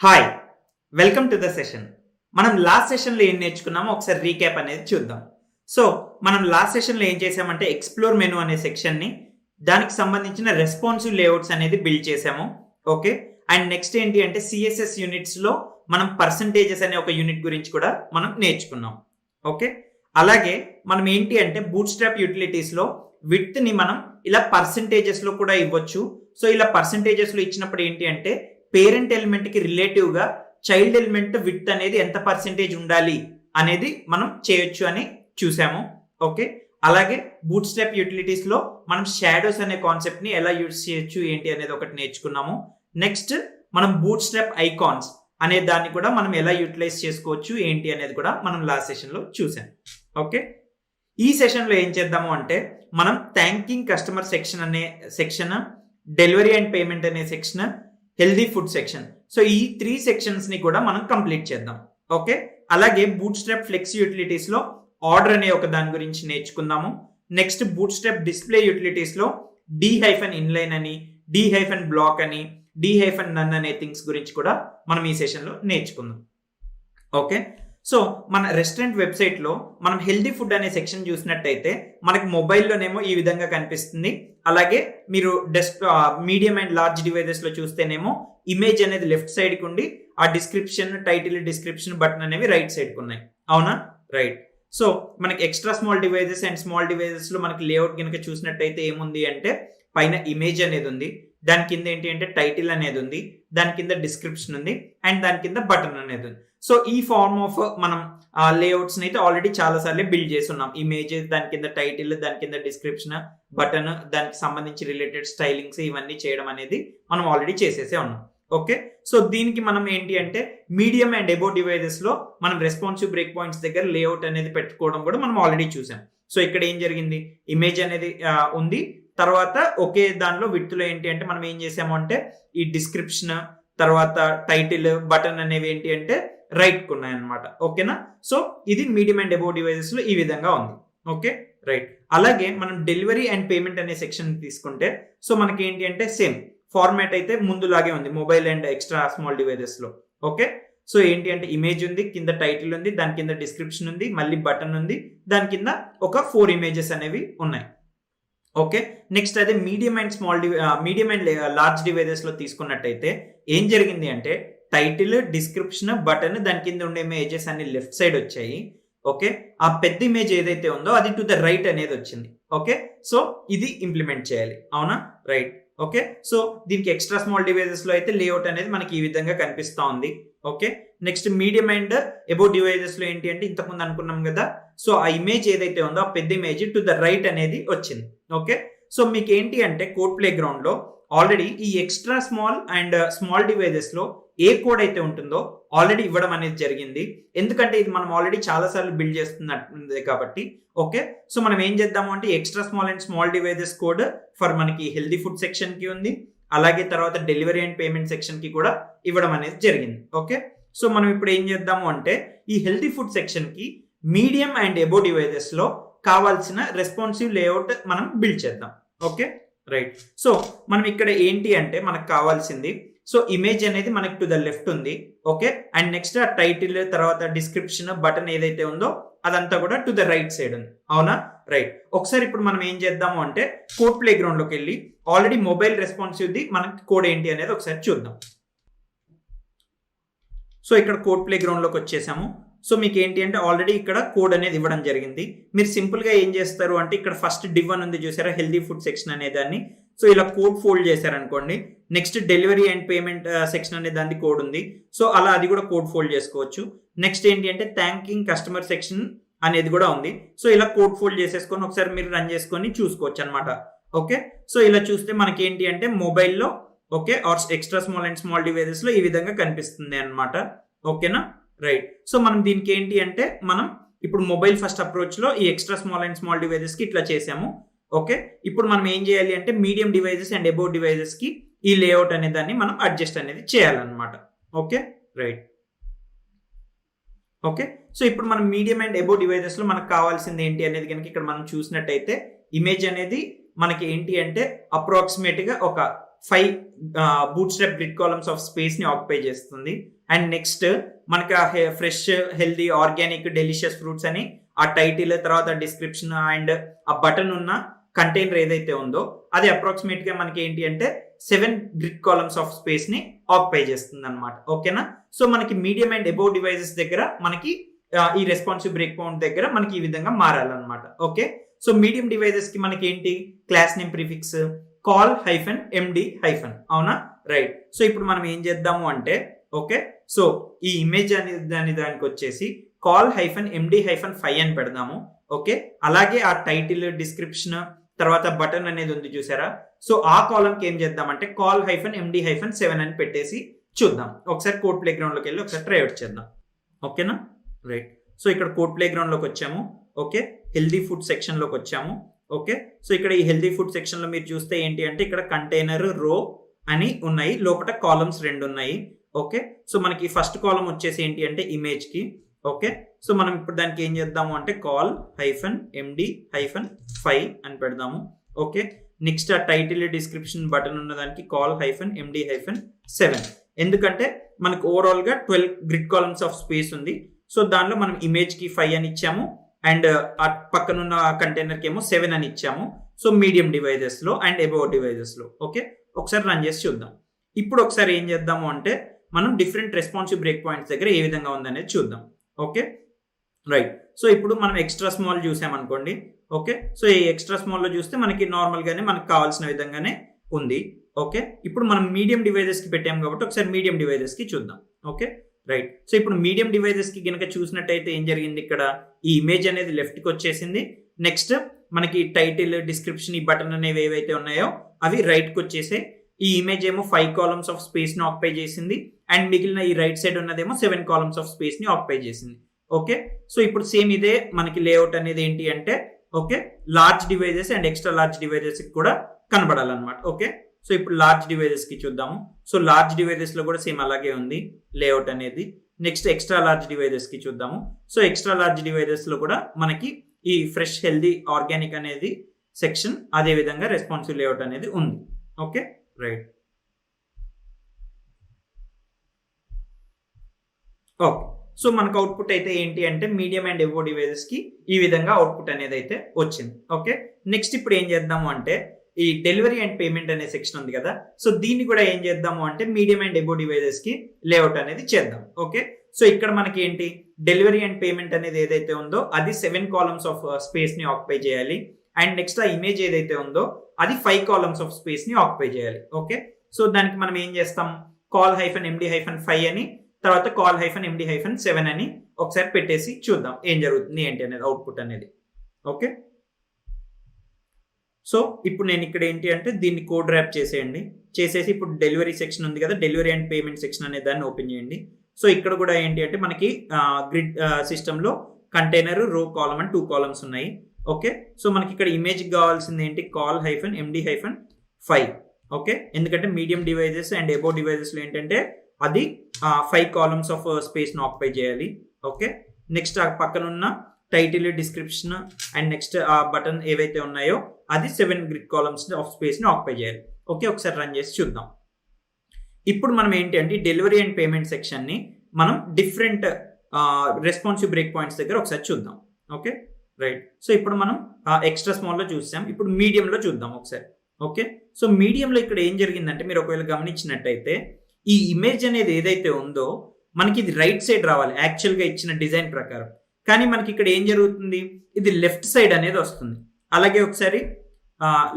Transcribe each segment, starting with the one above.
Hi, welcome to the session. మనం last సెషన్లో ఏం నేర్చుకున్నామో ఒకసారి రీక్యాప్ అనేది చూద్దాం. సో మనం లాస్ట్ సెషన్లో ఏం చేసామంటే ఎక్స్ప్లోర్ మెనూ అనే సెక్షన్ని దానికి సంబంధించిన రెస్పాన్సివ్ లేఅవుట్స్ అనేది బిల్డ్ చేసాము. ఓకే, అండ్ నెక్స్ట్ ఏంటి అంటే సిఎస్ఎస్ యూనిట్స్లో మనం పర్సంటేజెస్ అనే ఒక యూనిట్ గురించి కూడా మనం నేర్చుకున్నాం. ఓకే, అలాగే మనం ఏంటి అంటే బూట్ స్ట్రాప్ యూటిలిటీస్లో విడ్త్ని మనం ఇలా పర్సంటేజెస్లో కూడా ఇవ్వచ్చు. సో ఇలా పర్సంటేజెస్లో ఇచ్చినప్పుడు ఏంటి అంటే పేరెంట్ ఎలిమెంట్ కి రిలేటివ్ గా చైల్డ్ ఎలిమెంట్ విడ్త్ అనేది ఎంత పర్సెంటేజ్ ఉండాలి అనేది మనం చేయొచ్చు అని చూసాము. ఓకే, అలాగే బూట్ స్ట్రాప్ యూటిలిటీస్ లో మనం షాడోస్ అనే కాన్సెప్ట్ ని ఎలా యూజ్ చేయొచ్చు ఏంటి అనేది ఒకటి నేర్చుకున్నాము. నెక్స్ట్ మనం బూట్ స్ట్రాప్ ఐకాన్స్ అనే దాన్ని కూడా మనం ఎలా యూటిలైజ్ చేసుకోవచ్చు ఏంటి అనేది కూడా మనం లాస్ట్ సెషన్ లో చూసాం. ఓకే, ఈ సెషన్ లో ఏం చేద్దాము అంటే మనం థ్యాంకింగ్ కస్టమర్ సెక్షన్ అనే సెక్షన్, డెలివరీ అండ్ పేమెంట్ అనే section, healthy food section, so ఈ 3 సెక్షన్స్ ని కూడా మనం కంప్లీట్ చేద్దాం. ఓకే, అలాగే బూట్ స్ట్రాప్ ఫ్లెక్స్ యూటిలిటీస్ లో ఆర్డర్ అనే ఒక దాని గురించి నేర్చుకుందాము. Next boot strap display utilities లో D-ఇన్లైన్ అని, D-బ్లాక్ అని, D-నన్ అనే థింగ్స్ గురించి కూడా మనం ఈ సెషన్ లో నేర్చుకుందాం. ఓకే, సో మన రెస్టారెంట్ వెబ్సైట్ లో మనం హెల్దీ ఫుడ్ అనే సెక్షన్ చూసినట్టయితే మనకి మొబైల్లోనేమో ఈ విధంగా కనిపిస్తుంది. అలాగే మీరు మీడియం అండ్ లార్జ్ డివైజెస్ లో చూస్తేనేమో ఇమేజ్ అనేది లెఫ్ట్ సైడ్ కి ఉండి ఆ డిస్క్రిప్షన్, టైటిల్, డిస్క్రిప్షన్ బటన్ అనేవి రైట్ సైడ్ కి ఉన్నాయి. అవునా? రైట్. సో మనకి extra small devices and small devices లో మనకి లేఅవుట్ కనుక చూసినట్టయితే ఏముంది అంటే పైన ఇమేజ్ అనేది ఉంది, దాని కింద ఏంటి అంటే టైటిల్ అనేది ఉంది, దాని కింద డిస్క్రిప్షన్ ఉంది, అండ్ దాని కింద బటన్ అనేది ఉంది. సో ఈ ఫార్మ్ ఆఫ్ మనం లేఅవుట్స్ అయితే ఆల్రెడీ చాలా సార్లు బిల్డ్ చేసి ఉన్నాం. ఇమేజ్, దాని కింద టైటిల్, దాని కింద డిస్క్రిప్షన్, బటన్, దానికి సంబంధించి రిలేటెడ్ స్టైలింగ్స్ ఇవన్నీ చేయడం అనేది మనం ఆల్రెడీ చేసేసే ఉన్నాం. ఓకే, సో దీనికి మనం ఏంటి అంటే మీడియం అండ్ ఎబో డివైజెస్ లో మనం రెస్పాన్సివ్ బ్రేక్ పాయింట్స్ దగ్గర లేఅవుట్ అనేది పెట్టుకోవడం కూడా మనం ఆల్రెడీ చూసాం. సో ఇక్కడ ఏం జరిగింది, ఇమేజ్ అనేది ఉంది, తర్వాత ఒకే దానిలో విడ్త్ లో ఏంటి అంటే మనం ఏం చేసాము అంటే ఈ డిస్క్రిప్షన్, తర్వాత టైటిల్, బటన్ అనేవి ఏంటి అంటే రైట్ కు ఉన్నాయన్నమాట. ఓకేనా? సో ఇది మీడియం అండ్ ఎబో డివైజెస్ లో ఈ విధంగా ఉంది. Okay, right. అలాగే మనం డెలివరీ అండ్ పేమెంట్ అనే సెక్షన్ తీసుకుంటే సో మనకి ఏంటి అంటే సేమ్ ఫార్మాట్ అయితే ముందులాగే ఉంది mobile and extra small devices లో. ఓకే, సో ఏంటి అంటే ఇమేజ్ ఉంది, కింద టైటిల్ ఉంది, దాని కింద డిస్క్రిప్షన్ ఉంది, మళ్ళీ బటన్ ఉంది, దాని కింద ఒక 4 ఇమేజెస్ అనేవి ఉన్నాయి. ఓకే, నెక్స్ట్ అదే మీడియం అండ్ లార్జ్ డివైజెస్ లో తీసుకున్నట్టయితే ఏం జరిగింది అంటే టైటిల్, డిస్క్రిప్షన్, బటన్, దాని కింద ఉండే ఇమేజెస్ అన్ని లెఫ్ట్ సైడ్ వచ్చాయి. ఓకే, ఆ పెద్ద ఇమేజ్ ఏదైతే ఉందో అది టు ద రైట్ అనేది వచ్చింది. ఓకే, సో ఇది ఇంప్లిమెంట్ చేయాలి. అవునా? రైట్. ఓకే, సో దీనికి ఎక్స్ట్రా స్మాల్ డివైజెస్ లో అయితే లేఅవుట్ అనేది మనకి ఈ విధంగా కనిపిస్తా ఉంది. Okay, next medium and above devices లో ఏంటి అంటే ఇంతకుముందు అనుకున్నాం కదా, సో ఆ ఇమేజ్ ఏదైతే ఉందో ఆ పెద్ద ఇమేజ్ టు ద రైట్ అనేది వచ్చింది. ఓకే, సో మీకు ఏంటి అంటే కోడ్ ప్లే గ్రౌండ్ లో ఆల్రెడీ ఈ extra small and small devices లో ఏ కోడ్ అయితే ఉంటుందో ఆల్రెడీ ఇవ్వడం అనేది జరిగింది. ఎందుకంటే ఇది మనం ఆల్రెడీ చాలా సార్లు బిల్డ్ చేస్తున్నట్టుంది కాబట్టి. ఓకే, సో మనం ఏం చేద్దాము అంటే extra small and small devices code for మనకి హెల్దీ ఫుడ్ సెక్షన్ కి ఉంది, అలాగే తర్వాత డెలివరీ అండ్ పేమెంట్ సెక్షన్ కి కూడా ఇవ్వడం అనేది జరిగింది. ఓకే, సో మనం ఇప్పుడు ఏం చేద్దాము అంటే ఈ హెల్దీ ఫుడ్ సెక్షన్ కి మీడియం అండ్ ఎబో డివైజెస్ లో కావాల్సిన రెస్పాన్సివ్ లేఅవుట్ మనం బిల్డ్ చేద్దాం. Okay, right. సో మనం ఇక్కడ ఏంటి అంటే మనకు కావాల్సింది సో ఇమేజ్ అనేది మనకి టు ద లెఫ్ట్ ఉంది. ఓకే, అండ్ నెక్స్ట్ ఆ టైటిల్, తర్వాత డిస్క్రిప్షన్, బటన్ ఏదైతే ఉందో అదంతా కూడా టు ద రైట్ సైడ్ ఉంది. అవునా? రైట్. ఒకసారి ఇప్పుడు మనం ఏం చేద్దాము అంటే కోడ్ ప్లే గ్రౌండ్ లోకి వెళ్ళి ఆల్రెడీ మొబైల్ రెస్పాన్సివ్ది మనకి కోడ్ ఏంటి అనేది ఒకసారి చూద్దాం. సో ఇక్కడ కోడ్ ప్లే గ్రౌండ్ లోకి వచ్చేసాము. సో మీకు ఏంటి అంటే ఆల్రెడీ ఇక్కడ కోడ్ అనేది ఇవ్వడం జరిగింది. మీరు సింపుల్ గా ఏం చేస్తారు అంటే ఇక్కడ ఫస్ట్ div ఉంది చూసారా, హెల్దీ ఫుడ్ సెక్షన్ అనే దాన్ని, సో ఇలా కోడ్ ఫోల్డ్ చేశారనుకోండి. Next delivery and payment section అనే దాని కోడ్ ఉంది, సో అలా అది కూడా కోడ్ ఫోల్డ్ చేసుకోవచ్చు. నెక్స్ట్ ఏంటి అంటే థ్యాంకింగ్ కస్టమర్ సెక్షన్ అనేది కూడా ఉంది. సో ఇలా కోడ్ ఫోల్డ్ చేసేసుకొని ఒకసారి మీరు రన్ చేసుకొని చూసుకోవచ్చు అనమాట. ఓకే, సో ఇలా చూస్తే మనకి ఏంటి అంటే మొబైల్లో okay are extra small and small devices లో ఈ విధంగా కనిపిస్తుంది అనమాట. ఓకేనా? రైట్. సో మనం దీనికి ఏంటి అంటే మనం ఇప్పుడు మొబైల్ ఫస్ట్ అప్రోచ్ లో ఈ extra small and small devices కి ఇట్లా చేసాము. ఓకే, ఇప్పుడు మనం ఏం చేయాలి అంటే medium devices and above devices కి ఈ లేఅవుట్ అనే దాన్ని మనం అడ్జస్ట్ అనేది చేయాలన్నమాట. Okay, right. ఓకే, సో ఇప్పుడు మనం మీడియం అండ్ అబౌవ్ డివైజెస్ లో మనకు కావాల్సింది ఏంటి అనేది కనుక ఇక్కడ మనం చూసినట్టయితే ఇమేజ్ అనేది మనకి ఏంటి అంటే అప్రాక్సిమేట్ గా ఒక 5 boot strap grid columns of space ని ఆక్యుపై చేస్తుంది. అండ్ నెక్స్ట్ మనకి fresh healthy organic delicious fruits అని ఆ టైటిల్, తర్వాత డిస్క్రిప్షన్ అండ్ ఆ బటన్ ఉన్న కంటైనర్ ఏదైతే ఉందో అది అప్రాక్సిమేట్ గా మనకి ఏంటి అంటే 7 గ్రిడ్ కాలమ్స్ ఆఫ్ స్పేస్ ని ఆక్యుపై చేస్తుంది అనమాట. ఓకేనా. సో మనకి మీడియం అండ్ అబోవ్ డివైజెస్ దగ్గర మనకి ఈ రెస్పాన్సివ్ బ్రేక్ పాయింట్ దగ్గర మనకి ఈ విధంగా మారాలన్నమాట. ఓకే. సో మీడియం డివైజెస్ కి మనకి ఏంటి class name prefix col hyphen MD hyphen, అవునా, రైట్. సో ఇప్పుడు మనం ఏం చేద్దాము అంటే ఓకే, సో ఈ ఇమేజ్ అనే దానికి వచ్చేసి కాల్ హైఫన్ ఎండి హైఫన్ 5 అని పెడదాము. ఓకే. అలాగే ఆ టైటిల్, డిస్క్రిప్షన్, తర్వాత బటన్ అనేది ఉంది చూసారా. సో ఆ కాలమ్ కి ఏం చేద్దామంటే కాల్ హైఫన్ ఎండి హైఫన్ 7 అని పెట్టేసి చూద్దాం. ఒకసారి కోడ్ ప్లే గ్రౌండ్ లోకి వెళ్ళి ఒకసారి ట్రై అవుట్ చేద్దాం. ఓకేనా, రైట్. సో ఇక్కడ కోడ్ ప్లే గ్రౌండ్ లోకి వచ్చాము. ఓకే. హెల్దీ ఫుడ్ సెక్షన్ లోకి వచ్చాము. ఓకే. సో ఇక్కడ ఈ హెల్దీ ఫుడ్ సెక్షన్ లో మీరు చూస్తే ఏంటి అంటే ఇక్కడ కంటైనర్, రో అని ఉన్నాయి, లోపల కాలమ్స్ 2 ఉన్నాయి. ఓకే. సో మనకి ఫస్ట్ కాలం వచ్చేసి ఏంటి అంటే ఇమేజ్ కి. ఓకే. సో మనం ఇప్పుడు దానికి ఏం చేద్దాము అంటే కాల్ హైఫన్ ఎండి హైఫన్ 5 అని పెడదాము. ఓకే. నెక్స్ట్ ఆ టైటిల్, డిస్క్రిప్షన్, బటన్ ఉన్న దానికి కాల్ హైఫన్ ఎండి హైఫన్ 7, ఎందుకంటే మనకు ఓవరాల్ గా 12 గ్రిడ్ కాలమ్స్ ఆఫ్ స్పేస్ ఉంది. సో దానిలో మనం ఇమేజ్ కి 5 అని ఇచ్చాము అండ్ ఆ పక్కన ఉన్న కంటైనర్ కి ఏమో 7 అని ఇచ్చాము. సో మీడియం డివైజెస్ లో అండ్ అబోవ్ డివైజెస్ లో. ఓకే. ఒకసారి రన్ చేసి చూద్దాం. ఇప్పుడు ఒకసారి ఏం చేద్దాము అంటే మనం డిఫరెంట్ రెస్పాన్సివ్ బ్రేక్ పాయింట్స్ దగ్గర ఏ విధంగా ఉందనేది చూద్దాం. Okay, right. సో ఇప్పుడు మనం ఎక్స్ట్రా స్మాల్ చూసామనుకోండి. ఓకే. సో ఈ ఎక్స్ట్రా స్మాల్ లో చూస్తే మనకి నార్మల్ గానే మనకు కావాల్సిన విధంగానే ఉంది. ఓకే. ఇప్పుడు మనం మీడియం డివైజెస్ కి పెట్టాం కాబట్టి ఒకసారి మీడియం డివైజెస్ కి చూద్దాం. Okay, right. సో ఇప్పుడు మీడియం డివైజెస్ కి కనుక చూసినట్టయితే ఏం జరిగింది, ఇక్కడ ఈ ఇమేజ్ అనేది లెఫ్ట్ కి వచ్చేసింది. నెక్స్ట్ మనకి టైటిల్, డిస్క్రిప్షన్, ఈ బటన్ అనేవి ఏవైతే ఉన్నాయో అవి రైట్ కి వచ్చేసాయి. ఈ ఇమేజ్ ఏమో 5 కాలమ్స్ ఆఫ్ స్పేస్ ని ఆక్యుపై చేసింది అండ్ మిగిలిన ఈ రైట్ సైడ్ ఉన్నదేమో 7 కాలమ్స్ ఆఫ్ స్పేస్ ని ఆక్యుపై చేసింది. ఓకే. సో ఇప్పుడు సేమ్ ఇదే మనకి లేఅవుట్ అనేది ఏంటి అంటే okay large devices and extra large devices కి కూడా కనబడాలన్నమాట. ఓకే. సో ఇప్పుడు లార్జ్ డివైజెస్ కి చూద్దాము. సో లార్జ్ డివైజెస్ లో కూడా సేమ్ అలాగే ఉంది లేఅవుట్ అనేది. నెక్స్ట్ ఎక్స్ట్రా లార్జ్ డివైజెస్ కి చూద్దాము. సో ఎక్స్ట్రా లార్జ్ డివైజెస్ లో కూడా మనకి ఈ ఫ్రెష్ హెల్దీ ఆర్గానిక్ అనేది సెక్షన్, అదే విధంగా రెస్పాన్సివ్ లేఅవుట్ అనేది ఉంది. Okay, right. ఓకే. సో మనకు అవుట్పుట్ అయితే ఏంటి అంటే మీడియం అండ్ ఎబో డివైజెస్ కి ఈ విధంగా అవుట్పుట్ అనేది అయితే వచ్చింది. ఓకే. నెక్స్ట్ ఇప్పుడు ఏం చేద్దాము అంటే ఈ డెలివరీ అండ్ పేమెంట్ అనే సెక్షన్ ఉంది కదా. సో దీన్ని కూడా ఏం చేద్దాము అంటే మీడియం అండ్ ఎబో డివైజెస్ కి లేఅవుట్ అనేది చేద్దాం. ఓకే. సో ఇక్కడ మనకి ఏంటి డెలివరీ అండ్ పేమెంట్ అనేది ఏదైతే ఉందో అది 7 కాలమ్స్ ఆఫ్ స్పేస్ ని ఆక్యుపై చేయాలి. అండ్ నెక్స్ట్ ఆ ఇమేజ్ ఏదైతే ఉందో అది 5 కాలమ్స్ ఆఫ్ స్పేస్ ని ఆక్యుపై చేయాలి. ఓకే. సో దానికి మనం ఏం చేస్తాం కాల్ హైఫన్ ఎండి హైఫన్ 5 అని, తర్వాత కాల్ హైఫన్ ఎండి హైఫన్ 7 అని ఒకసారి పెట్టేసి చూద్దాం ఏం జరుగుతుంది ఏంటి అనేది అవుట్పుట్ అనేది. ఓకే. సో ఇప్పుడు నేను ఇక్కడ ఏంటి అంటే దీన్ని కోడ్ ర్యాప్ చేసేసి ఇప్పుడు డెలివరీ సెక్షన్ ఉంది కదా, డెలివరీ అండ్ పేమెంట్ సెక్షన్ అనే దాన్ని ఓపెన్ చేయండి. సో ఇక్కడ కూడా ఏంటి అంటే మనకి గ్రిడ్ సిస్టమ్ లో కంటైనర్, రో, కాలమ్ అండ్ 2 కాలమ్స్ ఉన్నాయి. ఓకే. సో మనకి ఇక్కడ ఇమేజ్ కావాల్సింది ఏంటి call hyphen MD hyphen 5. Okay. ఎందుకంటే medium devices and above devices లో ఏంటంటే అది 5 కాలమ్స్ ఆఫ్ స్పేస్ ని ఆక్యుపై చేయాలి. ఓకే. నెక్స్ట్ ఆ పక్కన ఉన్న టైటిల్, డిస్క్రిప్షన్ అండ్ నెక్స్ట్ ఆ బటన్ ఏవైతే ఉన్నాయో అది 7 గ్రిడ్ కాలమ్స్ ఆఫ్ స్పేస్ ని ఆక్యుపై చేయాలి. ఓకే. ఒకసారి రన్ చేసి చూద్దాం. ఇప్పుడు మనం ఏంటి అంటే డెలివరీ అండ్ పేమెంట్ సెక్షన్ ని మనం డిఫరెంట్ రెస్పాన్సివ్ బ్రేక్ పాయింట్స్ దగ్గర ఒకసారి చూద్దాం. Okay, right. సో ఇప్పుడు మనం ఎక్స్ట్రా స్మాల్ లో చూసాం, ఇప్పుడు మీడియం లో చూద్దాం ఒకసారి. ఓకే. సో మీడియం లో ఇక్కడ ఏం జరిగిందంటే మీరు ఒకవేళ గమనించినట్టయితే ఈ ఇమేజ్ అనేది ఏదైతే ఉందో మనకి ఇది రైట్ సైడ్ రావాలి యాక్చువల్ గా ఇచ్చిన డిజైన్ ప్రకారం, కానీ మనకి ఇక్కడ ఏం జరుగుతుంది ఇది లెఫ్ట్ సైడ్ అనేది వస్తుంది. అలాగే ఒకసారి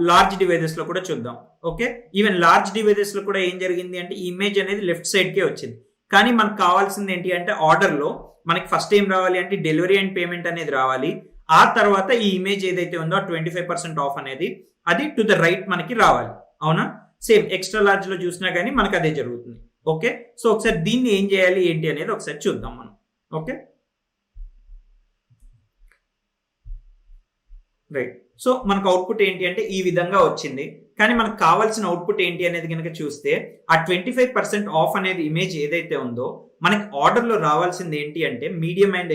లార్జ్ డివైజెస్ లో కూడా చూద్దాం. ఓకే. ఈవెన్ లార్జ్ డివైజెస్ లో కూడా ఏం జరిగింది అంటే ఇమేజ్ అనేది లెఫ్ట్ సైడ్ కే వచ్చింది, కానీ మనకు కావాల్సింది ఏంటి అంటే ఆర్డర్ లో మనకి ఫస్ట్ ఏం రావాలి అంటే డెలివరీ అండ్ పేమెంట్ అనేది రావాలి. ఆ తర్వాత ఈ ఇమేజ్ ఏదైతే ఉందో 25% ఆఫ్ అనేది అది టు ద రైట్ మనకి రావాలి. అవునా? సేమ్ ఎక్స్ట్రా లార్జ్ లో చూసినా కానీ మనకు అదే జరుగుతుంది. ఓకే. సో ఒకసారి దీన్ని ఏం చేయాలి ఏంటి అనేది ఒకసారి చూద్దాం మనం. Okay, right. సో మనకు అవుట్పుట్ ఏంటి అంటే ఈ విధంగా వచ్చింది, కానీ మనకు కావాల్సిన అవుట్పుట్ ఏంటి అనేది కనుక చూస్తే ఆ 25% ఆఫ్ అనేది ఇమేజ్ ఏదైతే ఉందో మనకి ఆర్డర్ లో రావాల్సింది ఏంటి అంటే మీడియం అండ్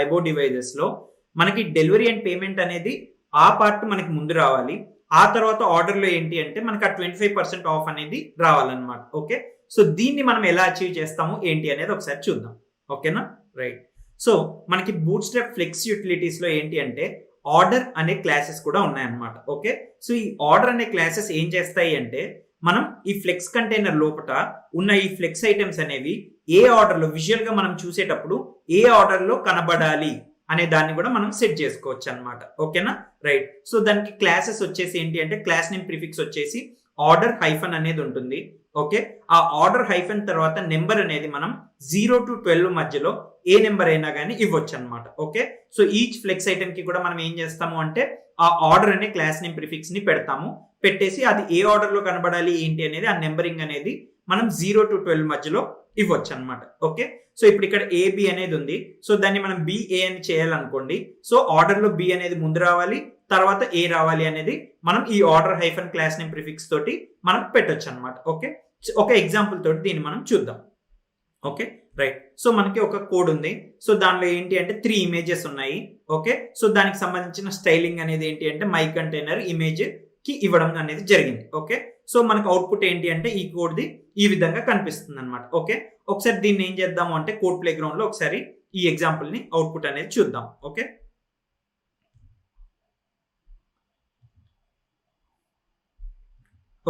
ఎబో డివైజెస్ లో మనకి డెలివరీ అండ్ పేమెంట్ అనేది ఆ పార్ట్ మనకి ముందు రావాలి. ఆ తర్వాత ఆర్డర్లో ఏంటి అంటే మనకు ఆ 25% ఆఫ్ అనేది రావాలన్నమాట. ఓకే, సో దీన్ని మనం ఎలా అచీవ్ చేస్తాము ఏంటి అనేది ఒకసారి చూద్దాం. ఓకేనా, రైట్. సో మనకి బూట్ స్ట్రాప్ ఫ్లెక్స్ యూటిలిటీస్లో ఏంటి అంటే ఆర్డర్ అనే క్లాసెస్ కూడా ఉన్నాయన్నమాట. ఓకే, సో ఈ ఆర్డర్ అనే క్లాసెస్ ఏం చేస్తాయి అంటే మనం ఈ ఫ్లెక్స్ కంటైనర్ లోపల ఉన్న ఈ ఫ్లెక్స్ ఐటమ్స్ అనేవి ఏ ఆర్డర్లో విజువల్గా మనం చూసేటప్పుడు ఏ ఆర్డర్లో కనబడాలి అనే దాన్ని కూడా మనం సెట్ చేసుకోవచ్చు అనమాట. ఓకేనా, రైట్. సో దానికి క్లాసెస్ వచ్చేసి ఏంటి అంటే క్లాస్ నేమ్ ప్రిఫిక్స్ వచ్చేసి ఆర్డర్ హైఫన్ అనేది ఉంటుంది. ఓకే, ఆ ఆర్డర్ హైఫన్ తర్వాత నెంబర్ అనేది మనం 0 to 12 మధ్యలో ఏ నెంబర్ అయినా కానీ ఇవ్వచ్చు అనమాట. Okay, so each flex item కి కూడా మనం ఏం చేస్తాము అంటే ఆ ఆర్డర్ అనే క్లాస్ నేమ్ ప్రిఫిక్స్ ని పెడతాము. పెట్టేసి అది ఏ ఆర్డర్ లో కనబడాలి ఏంటి అనేది ఆ నెంబరింగ్ అనేది మనం 0 to 12 మధ్యలో ఇవ్వచ్చు అనమాట. ఓకే, సో ఇప్పుడు ఇక్కడ ఏబి అనేది ఉంది. సో దాన్ని మనం బిఏ అని చేయాలనుకోండి. సో ఆర్డర్ లో బి అనేది ముందు రావాలి, తర్వాత ఏ రావాలి అనేది మనం ఈ order hyphen class name prefix తోటి మనం పెట్టొచ్చు అనమాట. ఓకే, ఒక ఎగ్జాంపుల్ తోటి దీన్ని మనం చూద్దాం. Okay, right. సో మనకి ఒక కోడ్ ఉంది. సో దానిలో ఏంటి అంటే 3 ఇమేజెస్ ఉన్నాయి. ఓకే, సో దానికి సంబంధించిన స్టైలింగ్ అనేది ఏంటి అంటే మై కంటైనర్ ఇమేజ్ కి ఇవ్వడం అనేది జరిగింది. ఓకే, సో మనకు అవుట్పుట్ ఏంటి అంటే ఈ కోడ్ ది ఈ విధంగా కనిపిస్తుంది అనమాట. ఓకే, ఒకసారి దీన్ని ఏం చేద్దాము అంటే కోడ్ ప్లే గ్రౌండ్ లో ఒకసారి ఈ ఎగ్జాంపుల్ ని అవుట్పుట్ అనేది చూద్దాం. ఓకే,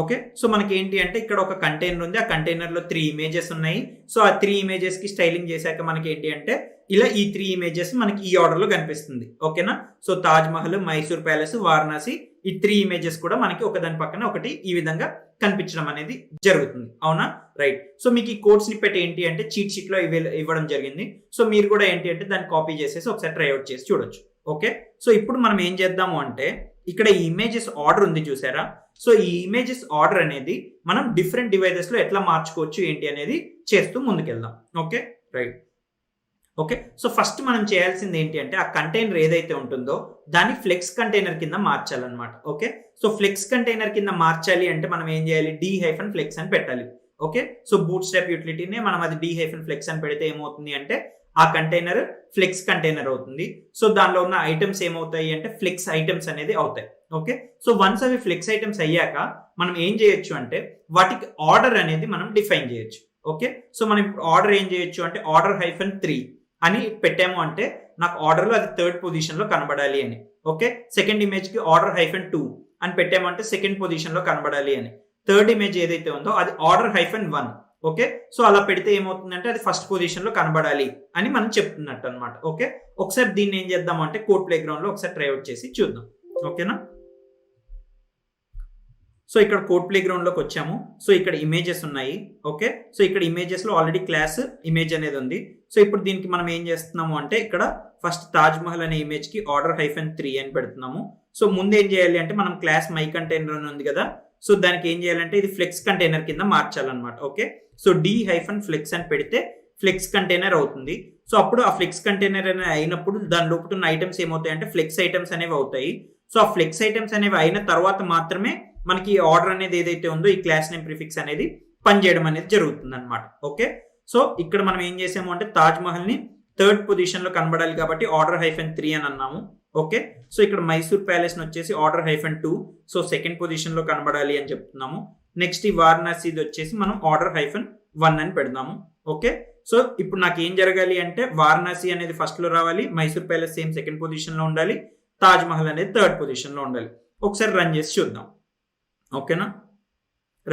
ఓకే, సో మనకి ఏంటి అంటే ఇక్కడ ఒక కంటైనర్ ఉంది. ఆ కంటైనర్ లో 3 ఇమేజెస్ ఉన్నాయి. సో ఆ 3 ఇమేజెస్ కి స్టైలింగ్ చేశాక మనకి ఏంటి అంటే ఇలా ఈ 3 ఇమేజెస్ మనకి ఈ ఆర్డర్ లో కనిపిస్తుంది. ఓకేనా, సో తాజ్ మహల్, మైసూర్ ప్యాలెస్, వారణాసి ఈ 3 ఇమేజెస్ కూడా మనకి ఒకదాని పక్కన ఒకటి ఈ విధంగా కనిపించడం అనేది జరుగుతుంది. అవునా, రైట్. సో మీకు ఈ కోడ్ స్నిప్పెట్ ఏంటి అంటే చీట్ షీట్ లో ఇవ్వడం జరిగింది. సో మీరు కూడా ఏంటి అంటే దాన్ని కాపీ చేసేసి ఒకసారి ట్రై అవుట్ చేసి చూడొచ్చు. ఓకే, సో ఇప్పుడు మనం ఏం చేద్దాము అంటే ఇక్కడ ఈ ఇమేజెస్ ఆర్డర్ ఉంది చూసారా. సో ఈ ఇమేజెస్ ఆర్డర్ అనేది మనం డిఫరెంట్ డివైజెస్ లో ఎట్లా మార్చుకోవచ్చు ఏంటి అనేది చేస్తూ ముందుకెళ్దాం. Okay, right. Okay, so first మనం చేయాల్సింది ఏంటి అంటే ఆ కంటైనర్ ఏదైతే ఉంటుందో దాన్ని ఫ్లెక్స్ కంటైనర్ కింద మార్చాలన్నమాట. ఓకే, సో ఫ్లెక్స్ కంటైనర్ కింద మార్చాలి అంటే మనం ఏం చేయాలి, d-flex అని పెట్టాలి. ఓకే, సో బూట్ స్ట్రాప్ యూటిలిటీని మనం అది d-flex అని పెడితే ఏమవుతుంది అంటే ఆ కంటైనర్ ఫ్లెక్స్ కంటైనర్ అవుతుంది. సో దానిలో ఉన్న ఐటమ్స్ ఏమవుతాయి అంటే ఫ్లెక్స్ ఐటమ్స్ అనేది అవుతాయి. ఓకే, సో వన్స్ అవి ఫ్లెక్స్ ఐటమ్స్ అయ్యాక మనం ఏం చేయొచ్చు అంటే వాటికి ఆర్డర్ అనేది మనం డిఫైన్ చేయొచ్చు. ఓకే, సో మనం ఇప్పుడు ఆర్డర్ ఏం చేయొచ్చు అంటే ఆర్డర్ -3 అని పెట్టాము అంటే నాకు ఆర్డర్ లో అది 3rd పొజిషన్ లో కనబడాలి అని. ఓకే, సెకండ్ ఇమేజ్ కి ఆర్డర్ -2 అని పెట్టాము అంటే 2nd పొజిషన్ లో కనబడాలి అని. థర్డ్ ఇమేజ్ ఏదైతే ఉందో అది ఆర్డర్ -1. ఓకే, సో అలా పెడితే ఏమవుతుందంటే అది ఫస్ట్ పొజిషన్ లో కనబడాలి అని మనం చెప్తున్నట్టు అనమాట. ఓకే, ఒకసారి దీన్ని ఏం చేద్దాం అంటే కోడ్ ప్లే గ్రౌండ్ లో ఒకసారి ట్రై అవుట్ చేసి చూద్దాం. ఓకేనా, సో ఇక్కడ కోడ్ ప్లే గ్రౌండ్ లోకి వచ్చాము. సో ఇక్కడ ఇమేజెస్ ఉన్నాయి. ఓకే, సో ఇక్కడ ఇమేజెస్ లో ఆల్రెడీ క్లాస్ ఇమేజ్ అనేది ఉంది. సో ఇప్పుడు దీనికి మనం ఏం చేస్తున్నాము అంటే ఇక్కడ ఫస్ట్ తాజ్ మహల్ అనే ఇమేజ్ కి ఆర్డర్ -3 అని పెడుతున్నాము. సో ముందు ఏం చేయాలి అంటే మనం క్లాస్ మై కంటైనర్ అని ఉంది కదా. సో దానికి ఏం చేయాలంటే ఇది ఫ్లెక్స్ కంటైనర్ కింద మార్చాలన్నమాట. ఓకే, సో d-flex అని పెడితే ఫ్లెక్స్ కంటైనర్ అవుతుంది. సో అప్పుడు ఆ ఫ్లెక్స్ కంటైనర్ అనేది అయినప్పుడు దాని లోపల ఉన్న ఐటమ్స్ ఏమవుతాయి అంటే ఫ్లెక్స్ ఐటమ్స్ అనేవి అవుతాయి. సో ఆ ఫ్లెక్స్ ఐటమ్స్ అనేవి అయిన తర్వాత మాత్రమే మనకి ఆర్డర్ అనేది ఏదైతే ఉందో ఈ క్లాస్ నేమ్ ప్రిఫిక్స్ అనేది పనిచేయడం అనేది జరుగుతుంది అనమాట. ఓకే, సో ఇక్కడ మనం ఏం చేసాము అంటే తాజ్ మహల్ ని 3rd పొజిషన్ లో కనబడాలి కాబట్టి ఆర్డర్ -3 అని అన్నాము. ఓకే, సో ఇక్కడ మైసూర్ ప్యాలెస్ వచ్చేసి ఆర్డర్ -2, సో 2nd పొజిషన్ లో కనబడాలి అని చెప్తున్నాము. నెక్స్ట్ ఈ వారణాసి వచ్చేసి మనం ఆర్డర్ -1 అని పెడదాము. ఓకే, సో ఇప్పుడు నాకు ఏం జరగాలి అంటే వారణాసి అనేది ఫస్ట్ లో రావాలి, Mysore palace same 2nd position లో ఉండాలి, తాజ్ మహల్ అనేది 3rd పొజిషన్ లో ఉండాలి. ఒకసారి రన్ చేసి చూద్దాం. ఓకేనా,